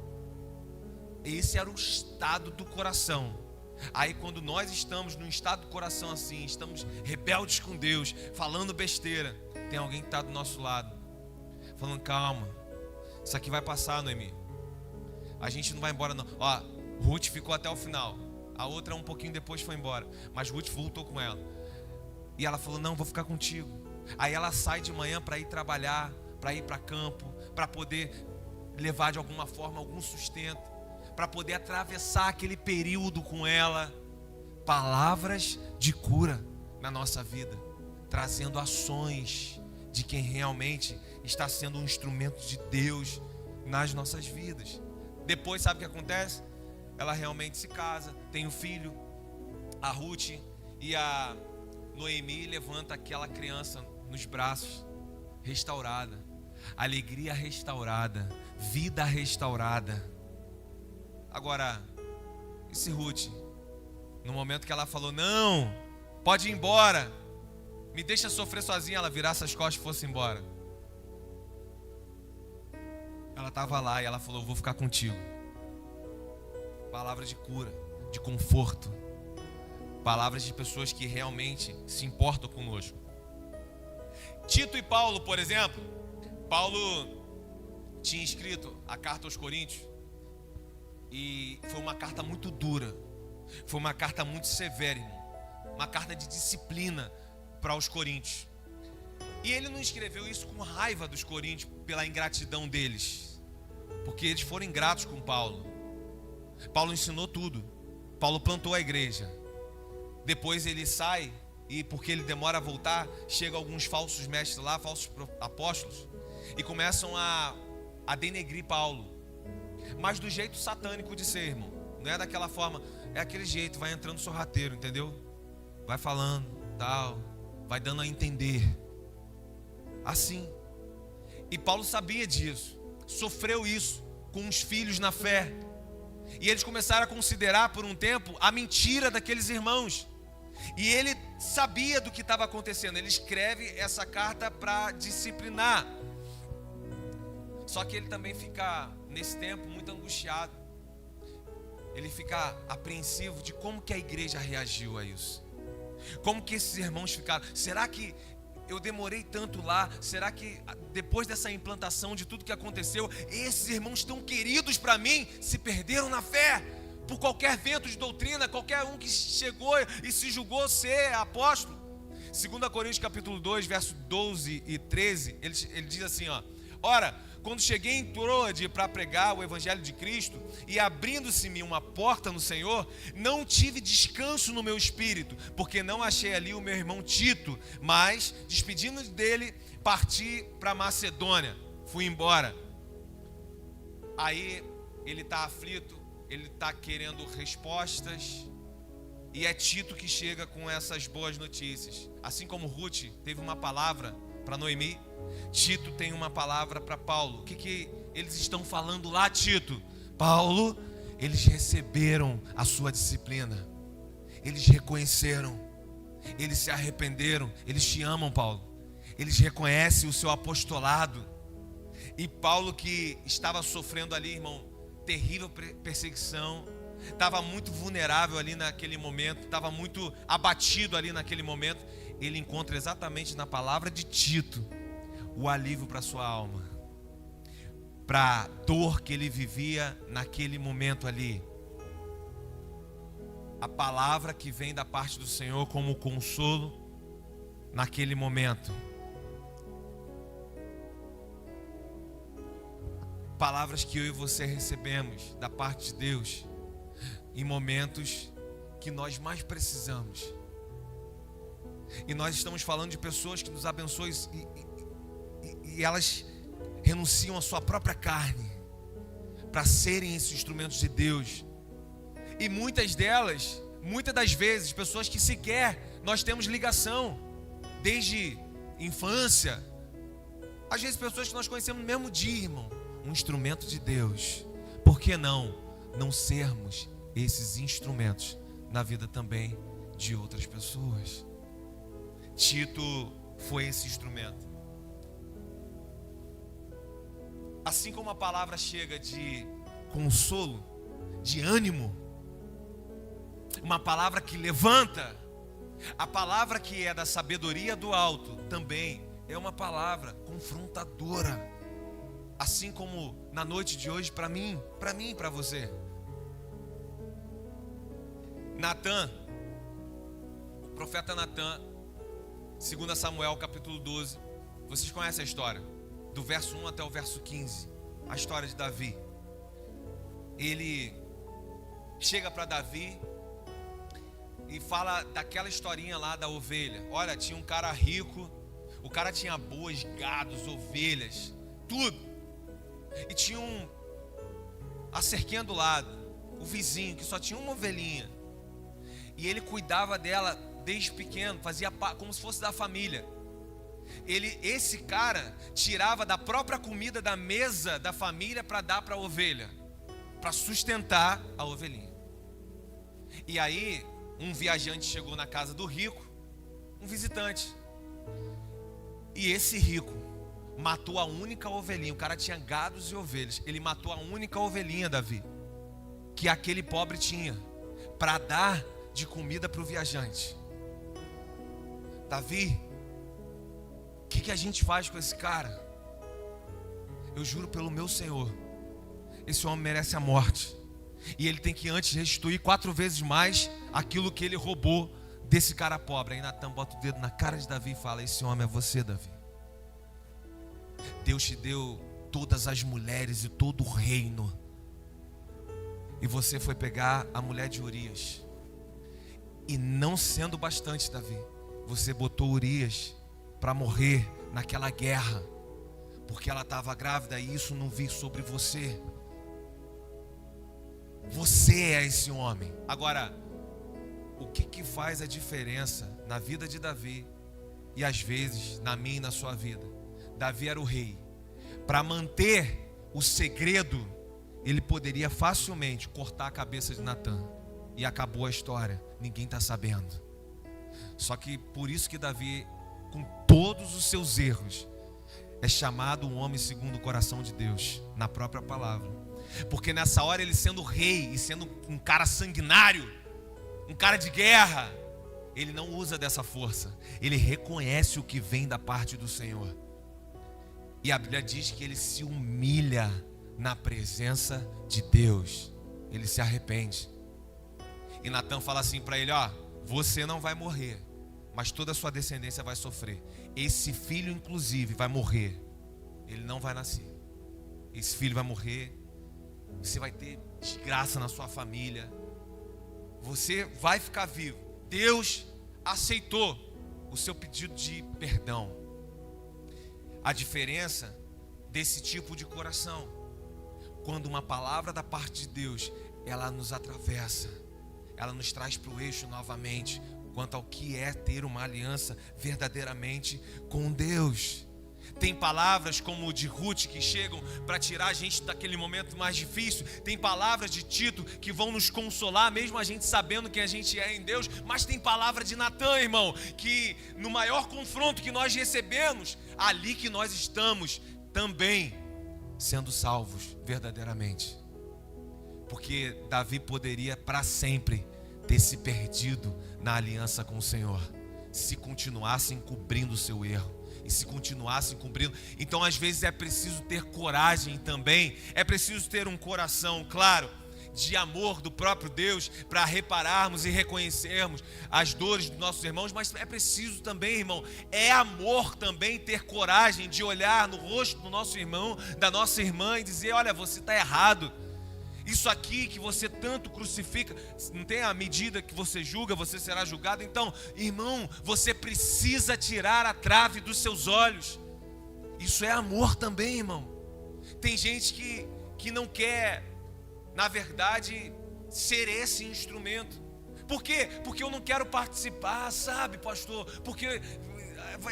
Esse era o estado do coração. Aí quando nós estamos num estado do coração assim, estamos rebeldes com Deus, falando besteira, tem alguém que está do nosso lado, falando: calma, isso aqui vai passar, Noemi, a gente não vai embora não. Ó, Ruth ficou até o final. A outra um pouquinho depois foi embora, mas Ruth voltou com ela. E ela falou: não, vou ficar contigo. Aí ela sai de manhã para ir trabalhar, para ir para campo, para poder levar de alguma forma algum sustento, para poder atravessar aquele período com ela. Palavras de cura na nossa vida, trazendo ações de quem realmente está sendo um instrumento de Deus nas nossas vidas. Depois, sabe o que acontece? Ela realmente se casa, tem um filho, a Ruth, e a Noemi levanta aquela criança nos braços, restaurada, alegria restaurada, vida restaurada. Agora, esse Ruth, no momento que ela falou: não, pode ir embora, me deixa sofrer sozinha, ela virasse as costas e fosse embora. Ela estava lá e ela falou: vou ficar contigo. Palavras de cura, de conforto, palavras de pessoas que realmente se importam conosco. Tito e Paulo, por exemplo, Paulo tinha escrito a carta aos Coríntios e foi uma carta muito dura, foi uma carta muito severa, irmão, uma carta de disciplina para os coríntios. E ele não escreveu isso com raiva dos coríntios pela ingratidão deles, porque eles foram ingratos com Paulo. Paulo ensinou tudo, Paulo plantou a igreja. Depois ele sai, e porque ele demora a voltar, chegam alguns falsos mestres lá, falsos apóstolos, e começam a denegrir Paulo, mas do jeito satânico de ser, irmão. Não é daquela forma, é aquele jeito, vai entrando sorrateiro, entendeu? Vai falando, tal, vai dando a entender, assim. E Paulo sabia disso, sofreu isso com os filhos na fé. E eles começaram a considerar por um tempo a mentira daqueles irmãos. E ele sabia do que estava acontecendo. Ele escreve essa carta para disciplinar. Só que ele também fica, nesse tempo, muito angustiado. Ele fica apreensivo de como que a igreja reagiu a isso. Como que esses irmãos ficaram. Será que eu demorei tanto lá? Será que depois dessa implantação de tudo que aconteceu, esses irmãos tão queridos para mim se perderam na fé? Por qualquer vento de doutrina, qualquer um que chegou e se julgou ser apóstolo. 2 Coríntios capítulo 2, verso 12 e 13, ele diz assim, ó: ora, quando cheguei em Troade para pregar o evangelho de Cristo, e abrindo-se-me uma porta no Senhor, não tive descanso no meu espírito, porque não achei ali o meu irmão Tito, mas, despedindo dele, parti para Macedônia, fui embora. Aí ele está aflito, ele está querendo respostas, e é Tito que chega com essas boas notícias. Assim como Ruth teve uma palavra para Noemi, Tito tem uma palavra para Paulo. O que eles estão falando lá, Tito? Paulo, eles receberam a sua disciplina, eles reconheceram, eles se arrependeram, eles te amam, Paulo. eles reconhecem o seu apostolado. E Paulo, que estava sofrendo ali, irmão, terrível perseguição, estava muito vulnerável ali naquele momento, estava muito abatido ali naquele momento, ele encontra exatamente na palavra de Tito o alívio para sua alma, para a dor que ele vivia naquele momento ali. A palavra que vem da parte do Senhor como consolo naquele momento. Palavras que eu e você recebemos da parte de Deus em momentos que nós mais precisamos. E nós estamos falando de pessoas que nos abençoam e elas renunciam à sua própria carne para serem esses instrumentos de Deus. E muitas das vezes, pessoas que sequer nós temos ligação desde infância. Às vezes pessoas que nós conhecemos no mesmo dia, irmão. Um instrumento de Deus. Por que não sermos esses instrumentos na vida também de outras pessoas? Tito foi esse instrumento. Assim como a palavra chega de consolo, de ânimo, uma palavra que levanta, a palavra que é da sabedoria do alto também é uma palavra confrontadora. Assim como na noite de hoje, para mim e para você. Natan, o profeta Natan, 2 Samuel capítulo 12, vocês conhecem a história, do verso 1 até o verso 15, a história de Davi. Ele chega para Davi e fala daquela historinha lá da ovelha. Olha, tinha um cara rico, o cara tinha bois, gados, ovelhas, tudo. E tinha a cerquinha do lado, o vizinho, que só tinha uma ovelhinha. E ele cuidava dela desde pequeno, fazia como se fosse da família. Esse cara tirava da própria comida da mesa da família para dar para a ovelha, para sustentar a ovelhinha. E aí, um viajante chegou na casa do rico, um visitante. E esse rico matou a única ovelhinha. O cara tinha gados e ovelhas. Ele matou a única ovelhinha, Davi, que aquele pobre tinha, para dar de comida para o viajante. Davi, o que a gente faz com esse cara? Eu juro pelo meu Senhor, esse homem merece a morte. E ele tem que antes restituir 4 vezes mais aquilo que ele roubou desse cara pobre. Aí Natan bota o dedo na cara de Davi e fala: esse homem é você, Davi. Deus te deu todas as mulheres e todo o reino, e você foi pegar a mulher de Urias. E não sendo bastante, Davi, você botou Urias para morrer naquela guerra, porque ela estava grávida e isso não vi sobre você. Você é esse homem. Agora, o que faz a diferença na vida de Davi e às vezes na minha e na sua vida? Davi era o rei. Para manter o segredo, ele poderia facilmente cortar a cabeça de Natan. E acabou a história. Ninguém está sabendo. Só que por isso que Davi, com todos os seus erros, é chamado um homem segundo o coração de Deus, na própria palavra. Porque nessa hora, ele sendo rei e sendo um cara sanguinário, um cara de guerra, ele não usa dessa força. Ele reconhece o que vem da parte do Senhor. E a Bíblia diz que ele se humilha na presença de Deus. Ele se arrepende. E Natan fala assim para ele: ó, você não vai morrer, mas toda a sua descendência vai sofrer. Esse filho inclusive vai morrer. Ele não vai nascer. Esse filho vai morrer. Você vai ter desgraça na sua família. Você vai ficar vivo. Deus aceitou o seu pedido de perdão. A diferença desse tipo de coração, quando uma palavra da parte de Deus, ela nos atravessa, ela nos traz para o eixo novamente, quanto ao que é ter uma aliança verdadeiramente com Deus. Tem palavras como o de Ruth que chegam para tirar a gente daquele momento mais difícil. Tem palavras de Tito que vão nos consolar, mesmo a gente sabendo quem a gente é em Deus. Mas tem palavra de Natan, irmão, que no maior confronto que nós recebemos, ali que nós estamos também sendo salvos verdadeiramente. Porque Davi poderia para sempre ter se perdido na aliança com o Senhor, se continuasse encobrindo o seu erro e se continuasse cumprindo. Então às vezes é preciso ter coragem também, é preciso ter um coração, claro, de amor do próprio Deus, para repararmos e reconhecermos as dores dos nossos irmãos. Mas é preciso também, irmão, é amor também ter coragem de olhar no rosto do nosso irmão, da nossa irmã, e dizer: olha, você está errado. Isso aqui que você tanto crucifica, não tem a medida que você julga, você será julgado. Então, irmão, você precisa tirar a trave dos seus olhos. Isso é amor também, irmão. Tem gente que não quer, na verdade, ser esse instrumento. Por quê? Porque eu não quero participar, sabe, pastor? Porque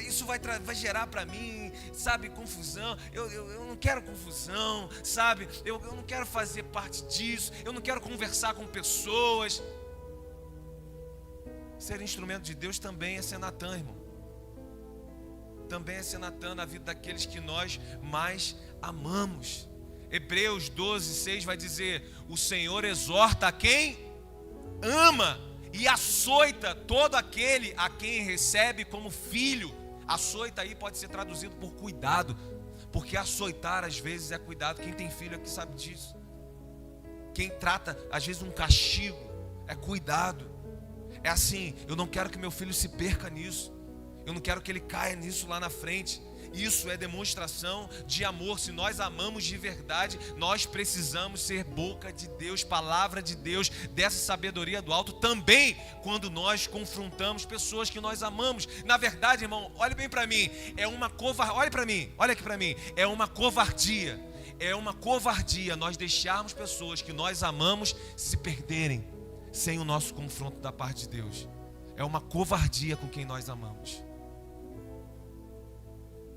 isso vai gerar para mim, sabe, confusão. Eu não quero confusão, sabe? Eu não quero fazer parte disso. Eu não quero conversar com pessoas. Ser instrumento de Deus também é ser Natan, irmão. Também é ser Natan na vida daqueles que nós mais amamos. Hebreus 12:6 vai dizer: o Senhor exorta a quem ama e açoita todo aquele a quem recebe como filho. Açoita aí pode ser traduzido por cuidado, porque açoitar às vezes é cuidado. Quem tem filho aqui sabe disso. Quem trata às vezes um castigo é cuidado. É assim: eu não quero que meu filho se perca nisso, eu não quero que ele caia nisso lá na frente. Isso é demonstração de amor. Se nós amamos de verdade, nós precisamos ser boca de Deus, palavra de Deus, dessa sabedoria do alto também quando nós confrontamos pessoas que nós amamos. Na verdade, irmão, olhe bem para mim, é uma covardia. Olhe para mim, olha aqui para mim, é uma covardia. É uma covardia nós deixarmos pessoas que nós amamos se perderem sem o nosso confronto da parte de Deus. É uma covardia com quem nós amamos.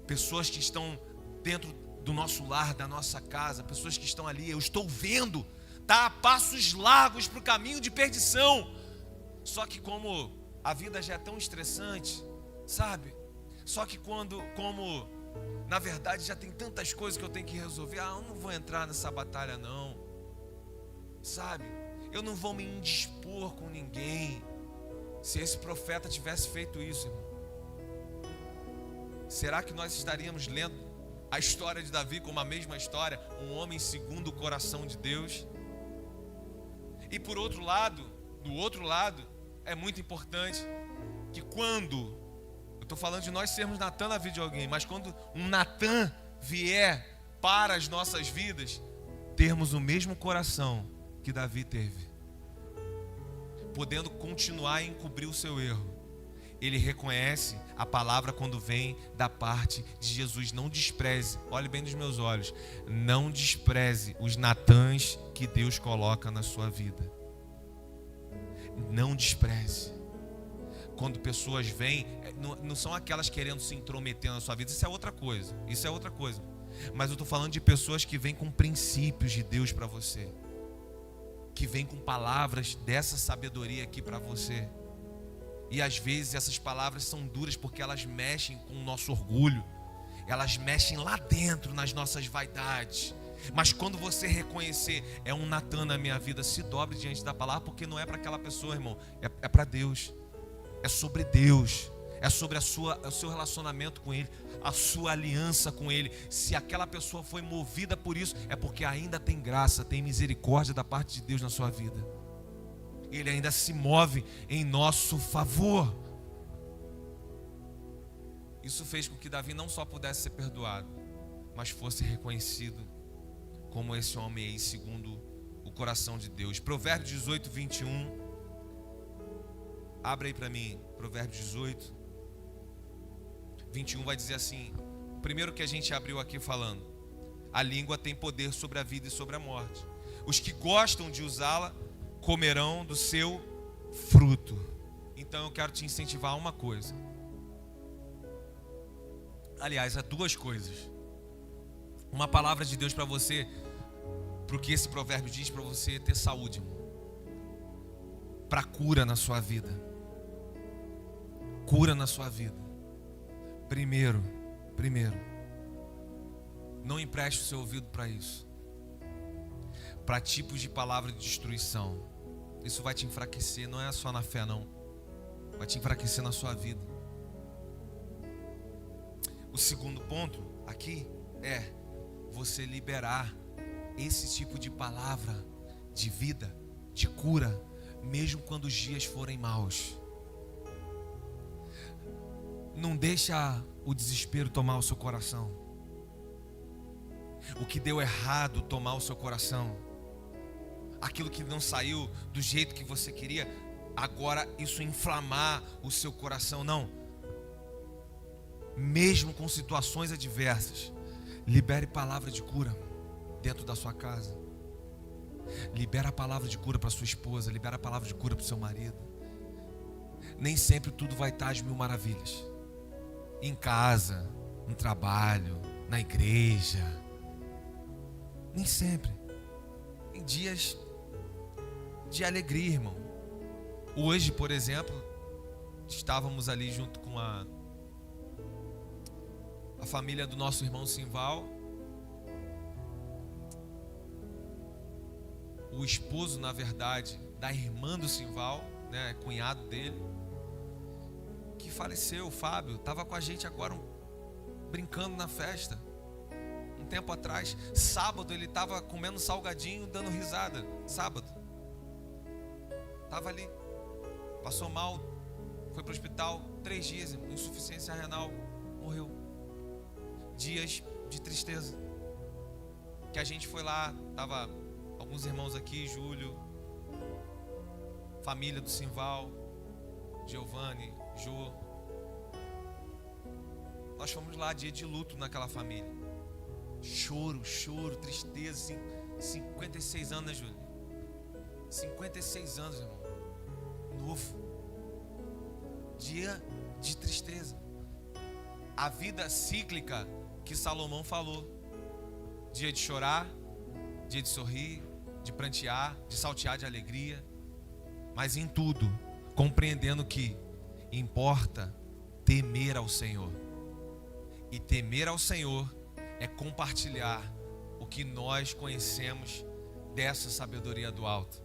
Pessoas que estão dentro do nosso lar, da nossa casa, pessoas que estão ali, eu estou vendo, está a passos largos para o caminho de perdição. Só que como a vida já é tão estressante, sabe? Só que como na verdade já tem tantas coisas que eu tenho que resolver, eu não vou entrar nessa batalha não, sabe? Eu não vou me indispor com ninguém. Se esse profeta tivesse feito isso, irmão, será que nós estaríamos lendo a história de Davi como a mesma história? Um homem segundo o coração de Deus. E por outro lado, do outro lado, é muito importante que quando, eu estou falando de nós sermos Natan na vida de alguém, mas quando um Natan vier para as nossas vidas, termos o mesmo coração que Davi teve, podendo continuar a encobrir o seu erro. Ele reconhece a palavra quando vem da parte de Jesus. Não despreze, olhe bem nos meus olhos, não despreze os Natãs que Deus coloca na sua vida. Não despreze. Quando pessoas vêm, não são aquelas querendo se intrometer na sua vida, isso é outra coisa. Mas eu estou falando de pessoas que vêm com princípios de Deus para você, que vêm com palavras dessa sabedoria aqui para você. E às vezes essas palavras são duras porque elas mexem com o nosso orgulho, elas mexem lá dentro nas nossas vaidades. Mas quando você reconhecer, é um Natan na minha vida, se dobre diante da palavra, porque não é para aquela pessoa, irmão, é para Deus, é sobre Deus, é sobre o seu relacionamento com Ele, a sua aliança com Ele. Se aquela pessoa foi movida por isso, é porque ainda tem graça, tem misericórdia da parte de Deus na sua vida. Ele ainda se move em nosso favor. Isso fez com que Davi não só pudesse ser perdoado, mas fosse reconhecido como esse homem aí, segundo o coração de Deus. Provérbios 18, 21. Abre aí para mim, Provérbios 18, 21 vai dizer assim. O primeiro que a gente abriu aqui falando: a língua tem poder sobre a vida e sobre a morte. Os que gostam de usá-la comerão do seu fruto. Então eu quero te incentivar a uma coisa: Aliás, há duas coisas. Uma palavra de Deus para você, para o que esse provérbio diz, para você ter saúde, para cura na sua vida. Cura na sua vida. Primeiro, não empreste o seu ouvido para isso, para tipos de palavra de destruição. Isso vai te enfraquecer, não é só na fé não, vai te enfraquecer na sua vida. O segundo ponto aqui é você liberar esse tipo de palavra de vida, de cura, mesmo quando os dias forem maus. Não deixa o desespero tomar o seu coração, o que deu errado tomar o seu coração, aquilo que não saiu do jeito que você queria, agora isso inflamar o seu coração. Não, mesmo com situações adversas, libere palavra de cura dentro da sua casa. Libera a palavra de cura para sua esposa, libera a palavra de cura para o seu marido. Nem sempre tudo vai estar às mil maravilhas. Em casa, no trabalho, na igreja. Nem sempre. Em dias de alegria, irmão. Hoje, por exemplo, estávamos ali junto com a família do nosso irmão Simval. O esposo, na verdade, da irmã do Simval, né, cunhado dele, que faleceu, o Fábio, estava com a gente agora brincando na festa. Um tempo atrás, sábado, ele estava comendo salgadinho, dando risada. Sábado. Estava ali. Passou mal, foi para o hospital, 3 dias, insuficiência renal, morreu. Dias de tristeza. Que a gente foi lá, estava alguns irmãos aqui, Júlio, família do Simval, Giovanni, Jô. Nós fomos lá, dia de luto naquela família. Choro, tristeza. 56 anos, né, Júlio? 56 anos, irmão. Novo. Dia de tristeza. A vida cíclica que Salomão falou. Dia de chorar, dia de sorrir, de prantear, de saltear de alegria. Mas em tudo, compreendendo que importa temer ao Senhor. E temer ao Senhor é compartilhar o que nós conhecemos dessa sabedoria do alto.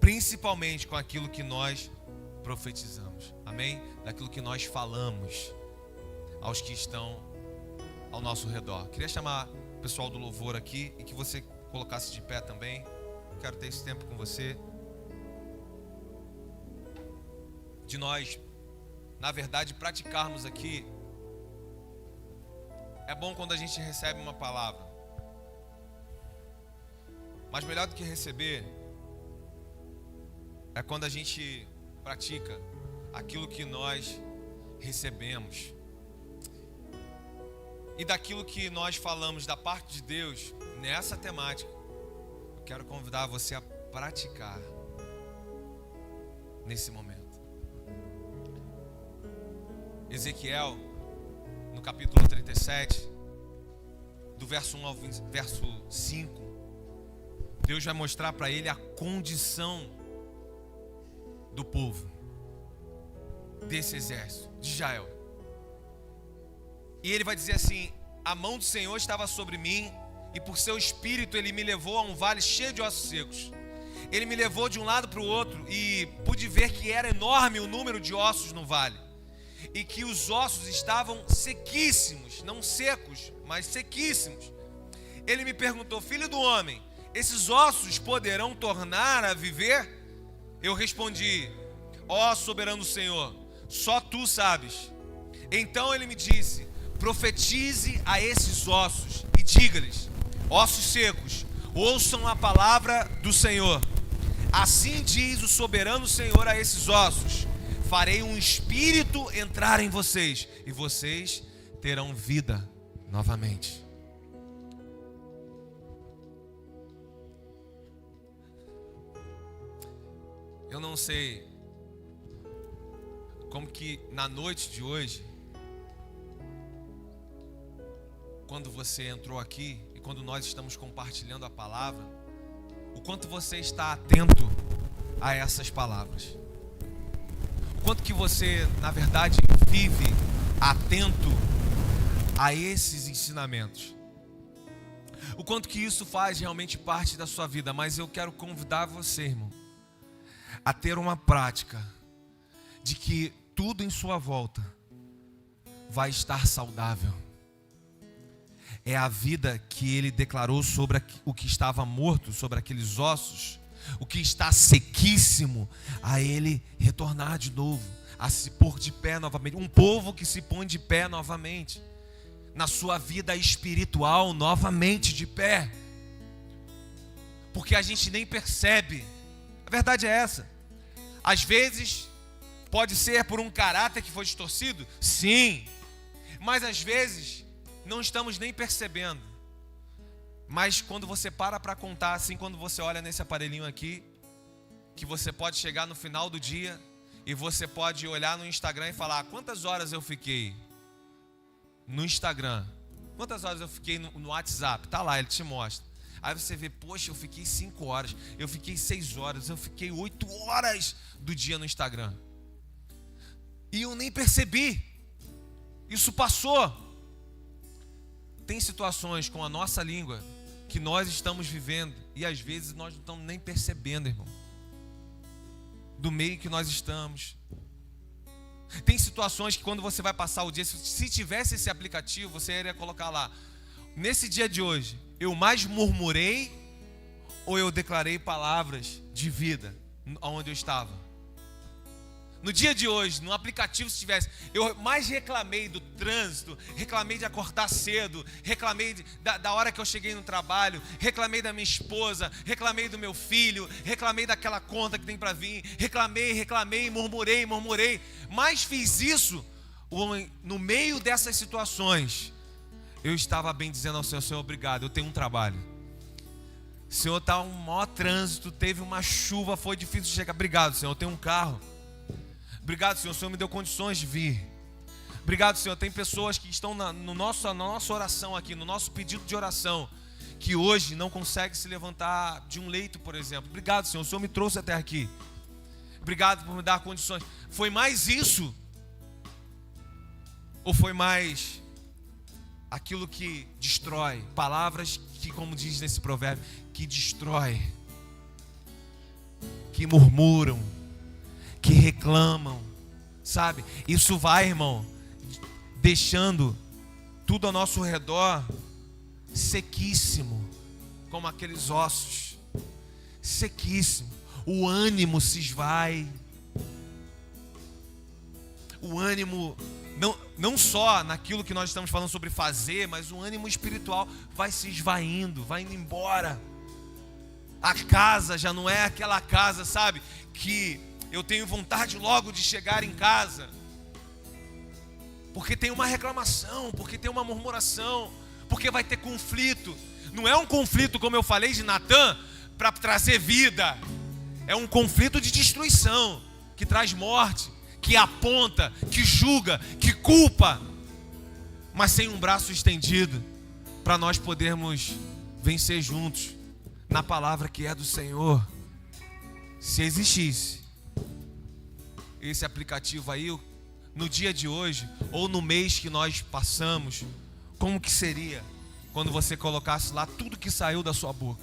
Principalmente com aquilo que nós profetizamos. Amém? Daquilo que nós falamos aos que estão ao nosso redor. Queria chamar o pessoal do louvor aqui e que você colocasse de pé também. Quero ter esse tempo com você. De nós, na verdade, praticarmos aqui. É bom quando a gente recebe uma palavra. Mas melhor do que receber é quando a gente pratica aquilo que nós recebemos. E daquilo que nós falamos da parte de Deus nessa temática, eu quero convidar você a praticar nesse momento. Ezequiel, no capítulo 37, do verso 1 ao verso 5, Deus vai mostrar para ele a condição do povo, desse exército, de Israel. E ele vai dizer assim: a mão do Senhor estava sobre mim, e por seu espírito ele me levou a um vale cheio de ossos secos. Ele me levou de um lado para o outro, e pude ver que era enorme o número de ossos no vale, e que os ossos estavam sequíssimos, não secos, mas sequíssimos. Ele me perguntou: filho do homem, esses ossos poderão tornar a viver? Eu respondi: ó soberano Senhor, só tu sabes. Então ele me disse: profetize a esses ossos e diga-lhes: ossos secos, ouçam a palavra do Senhor. Assim diz o soberano Senhor a esses ossos: farei um espírito entrar em vocês, e vocês terão vida novamente. Eu não sei como que na noite de hoje quando você entrou aqui e quando nós estamos compartilhando a palavra, o quanto você está atento a essas palavras. O quanto que você, na verdade, vive atento a esses ensinamentos. O quanto que isso faz realmente parte da sua vida. Mas eu quero convidar você, irmão, a ter uma prática de que tudo em sua volta vai estar saudável. É a vida que ele declarou sobre o que estava morto, sobre aqueles ossos, o que está sequíssimo, a ele retornar de novo, a se pôr de pé novamente. Um povo que se põe de pé novamente, na sua vida espiritual, novamente de pé. Porque a gente nem percebe. A verdade é essa. Às vezes, pode ser por um caráter que foi distorcido, sim. Mas às vezes, não estamos nem percebendo. Mas quando você para contar, assim, quando você olha nesse aparelhinho aqui, que você pode chegar no final do dia e você pode olhar no Instagram e falar: quantas horas eu fiquei no Instagram? Quantas horas eu fiquei no WhatsApp? Tá lá, ele te mostra. Aí você vê: poxa, eu fiquei 5 horas, eu fiquei 6 horas, eu fiquei 8 horas do dia no Instagram. E eu nem percebi. Isso passou. Tem situações com a nossa língua que nós estamos vivendo e às vezes nós não estamos nem percebendo, irmão, do meio que nós estamos. Tem situações que quando você vai passar o dia, se tivesse esse aplicativo, você iria colocar lá: nesse dia de hoje, eu mais murmurei ou eu declarei palavras de vida onde eu estava? No dia de hoje, no aplicativo, se tivesse, eu mais reclamei do trânsito, reclamei de acordar cedo, reclamei da hora que eu cheguei no trabalho, reclamei da minha esposa, reclamei do meu filho, reclamei daquela conta que tem para vir, reclamei, murmurei, mas fiz isso no meio dessas situações. Eu estava bem dizendo ao Senhor: Senhor, obrigado, eu tenho um trabalho. Senhor, está um maior trânsito, teve uma chuva, foi difícil de chegar. Obrigado, Senhor, eu tenho um carro. Obrigado, Senhor, o Senhor me deu condições de vir. Obrigado, Senhor, tem pessoas que estão na nossa oração aqui, no nosso pedido de oração, que hoje não conseguem se levantar de um leito, por exemplo. Obrigado, Senhor, o Senhor me trouxe até aqui. Obrigado por me dar condições. Foi mais isso? Ou foi mais aquilo que destrói? Palavras que, como diz nesse provérbio, que destrói, que murmuram, que reclamam, sabe? Isso vai, irmão, deixando tudo ao nosso redor sequíssimo, como aqueles ossos, sequíssimo. O ânimo se esvai. O ânimo, não só naquilo que nós estamos falando sobre fazer, mas o ânimo espiritual vai se esvaindo, vai indo embora. A casa já não é aquela casa, sabe, que eu tenho vontade logo de chegar em casa, porque tem uma reclamação, porque tem uma murmuração, porque vai ter conflito. Não é um conflito, como eu falei, de Natã, para trazer vida. É um conflito de destruição, que traz morte, que aponta, que julga, que culpa, mas sem um braço estendido, para nós podermos vencer juntos, na palavra que é do Senhor. Se existisse esse aplicativo aí, no dia de hoje, ou no mês que nós passamos, como que seria quando você colocasse lá tudo que saiu da sua boca?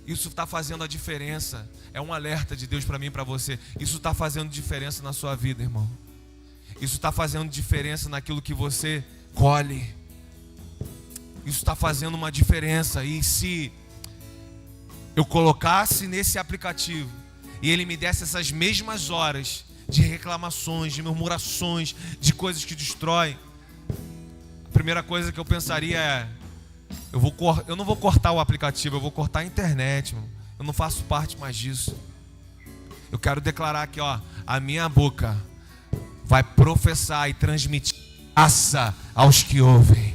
Isso está fazendo a diferença. É um alerta de Deus para mim e para você. Isso está fazendo diferença na sua vida, irmão. Isso está fazendo diferença naquilo que você colhe. Isso está fazendo uma diferença. E se eu colocasse nesse aplicativo e ele me desse essas mesmas horas de reclamações, de murmurações, de coisas que destroem, a primeira coisa que eu pensaria é: eu não vou cortar o aplicativo, eu vou cortar a internet, mano. Eu não faço parte mais disso. Eu quero declarar aqui, ó, a minha boca vai professar e transmitir graça aos que ouvem.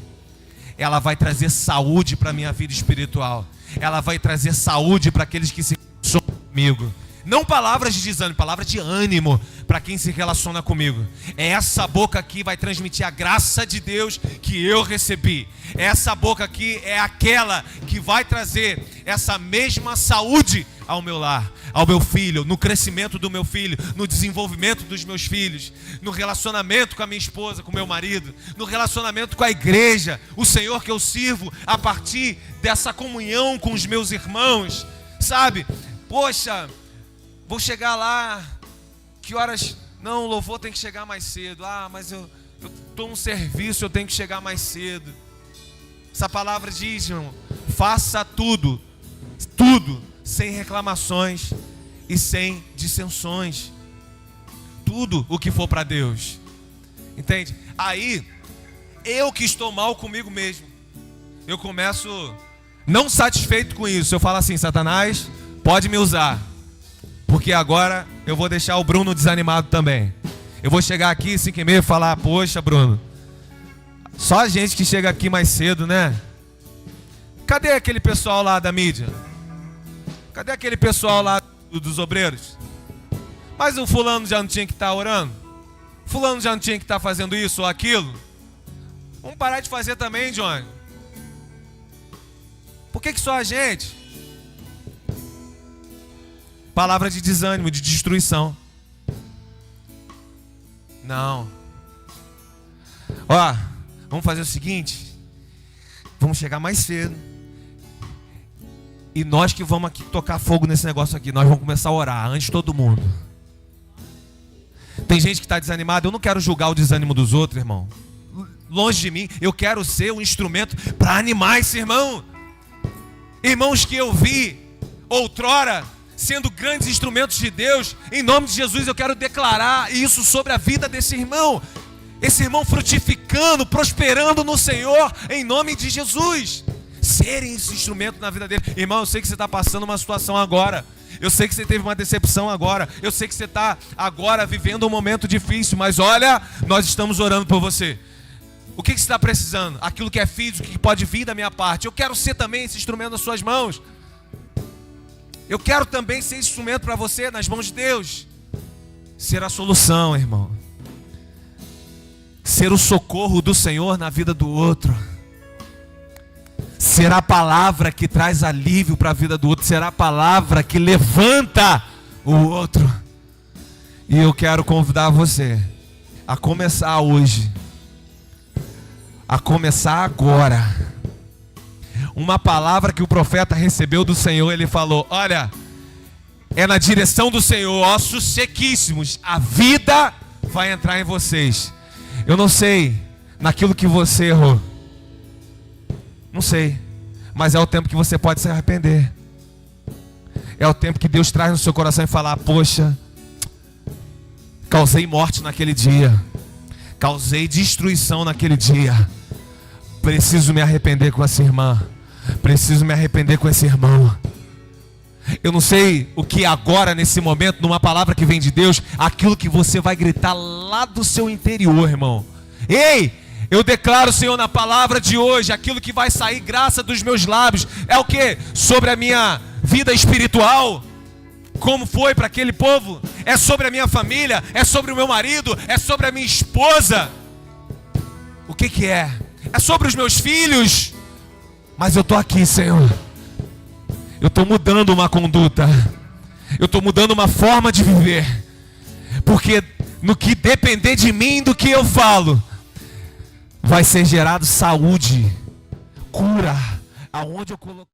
Ela vai trazer saúde para a minha vida espiritual. Ela vai trazer saúde para aqueles que se relacionam comigo. Não palavras de desânimo, palavras de ânimo para quem se relaciona comigo. Essa boca aqui vai transmitir a graça de Deus que eu recebi. Essa boca aqui é aquela que vai trazer essa mesma saúde ao meu lar, ao meu filho, no crescimento do meu filho, no desenvolvimento dos meus filhos, no relacionamento com a minha esposa, com o meu marido, no relacionamento com a igreja, o Senhor que eu sirvo, a partir dessa comunhão com os meus irmãos, sabe? Poxa, vou chegar lá, que horas? Não, o louvor tem que chegar mais cedo. Mas eu estou num serviço, eu tenho que chegar mais cedo. Essa palavra diz, irmão, faça tudo, sem reclamações e sem dissensões. Tudo o que for para Deus. Entende? Aí, eu que estou mal comigo mesmo, eu começo não satisfeito com isso. Eu falo assim: Satanás, pode me usar, porque agora eu vou deixar o Bruno desanimado também. Eu vou chegar aqui 5h30 e falar: poxa, Bruno, só a gente que chega aqui mais cedo, né? Cadê aquele pessoal lá da mídia? Cadê aquele pessoal lá dos obreiros? Mas o fulano já não tinha que estar orando? Fulano já não tinha que estar fazendo isso ou aquilo? Vamos parar de fazer também, Johnny. Por que só a gente? Palavra de desânimo, de destruição. Não. Ó, vamos fazer o seguinte. Vamos chegar mais cedo. E nós que vamos aqui tocar fogo nesse negócio aqui. Nós vamos começar a orar antes de todo mundo. Tem gente que está desanimada. Eu não quero julgar o desânimo dos outros, irmão. Longe de mim. Eu quero ser um instrumento para animar esse irmão. Irmãos que eu vi outrora sendo grandes instrumentos de Deus. Em nome de Jesus eu quero declarar isso sobre a vida desse irmão. Esse irmão frutificando, prosperando no Senhor, em nome de Jesus. Serem esse instrumento na vida dele. Irmão, eu sei que você está passando uma situação agora. Eu sei que você teve uma decepção agora. Eu sei que você está agora vivendo um momento difícil. Mas olha, nós estamos orando por você. O que você está precisando? Aquilo que é físico, que pode vir da minha parte. Eu quero ser também esse instrumento nas suas mãos. Eu quero também ser instrumento para você nas mãos de Deus. Ser a solução, irmão. Ser o socorro do Senhor na vida do outro. Ser a palavra que traz alívio para a vida do outro. Ser a palavra que levanta o outro. E eu quero convidar você a começar hoje. A começar agora. Uma palavra que o profeta recebeu do Senhor. Ele falou: olha, é na direção do Senhor, ossos sequíssimos, a vida vai entrar em vocês. Eu não sei naquilo que você errou. Não sei. Mas é o tempo que você pode se arrepender. É o tempo que Deus traz no seu coração e falar: poxa, causei morte naquele dia. Causei destruição naquele dia. Preciso me arrepender com essa irmã. Preciso me arrepender com esse irmão. Eu não sei o que agora, nesse momento, numa palavra que vem de Deus, aquilo que você vai gritar lá do seu interior, irmão. Ei, eu declaro, Senhor, na palavra de hoje, aquilo que vai sair graça dos meus lábios. É o quê? Sobre a minha vida espiritual. Como foi para aquele povo? É sobre a minha família? É sobre o meu marido? É sobre a minha esposa? O que é? É sobre os meus filhos? Mas eu estou aqui, Senhor. Eu estou mudando uma conduta. Eu estou mudando uma forma de viver. Porque no que depender de mim, do que eu falo, vai ser gerado saúde, cura, aonde eu coloco.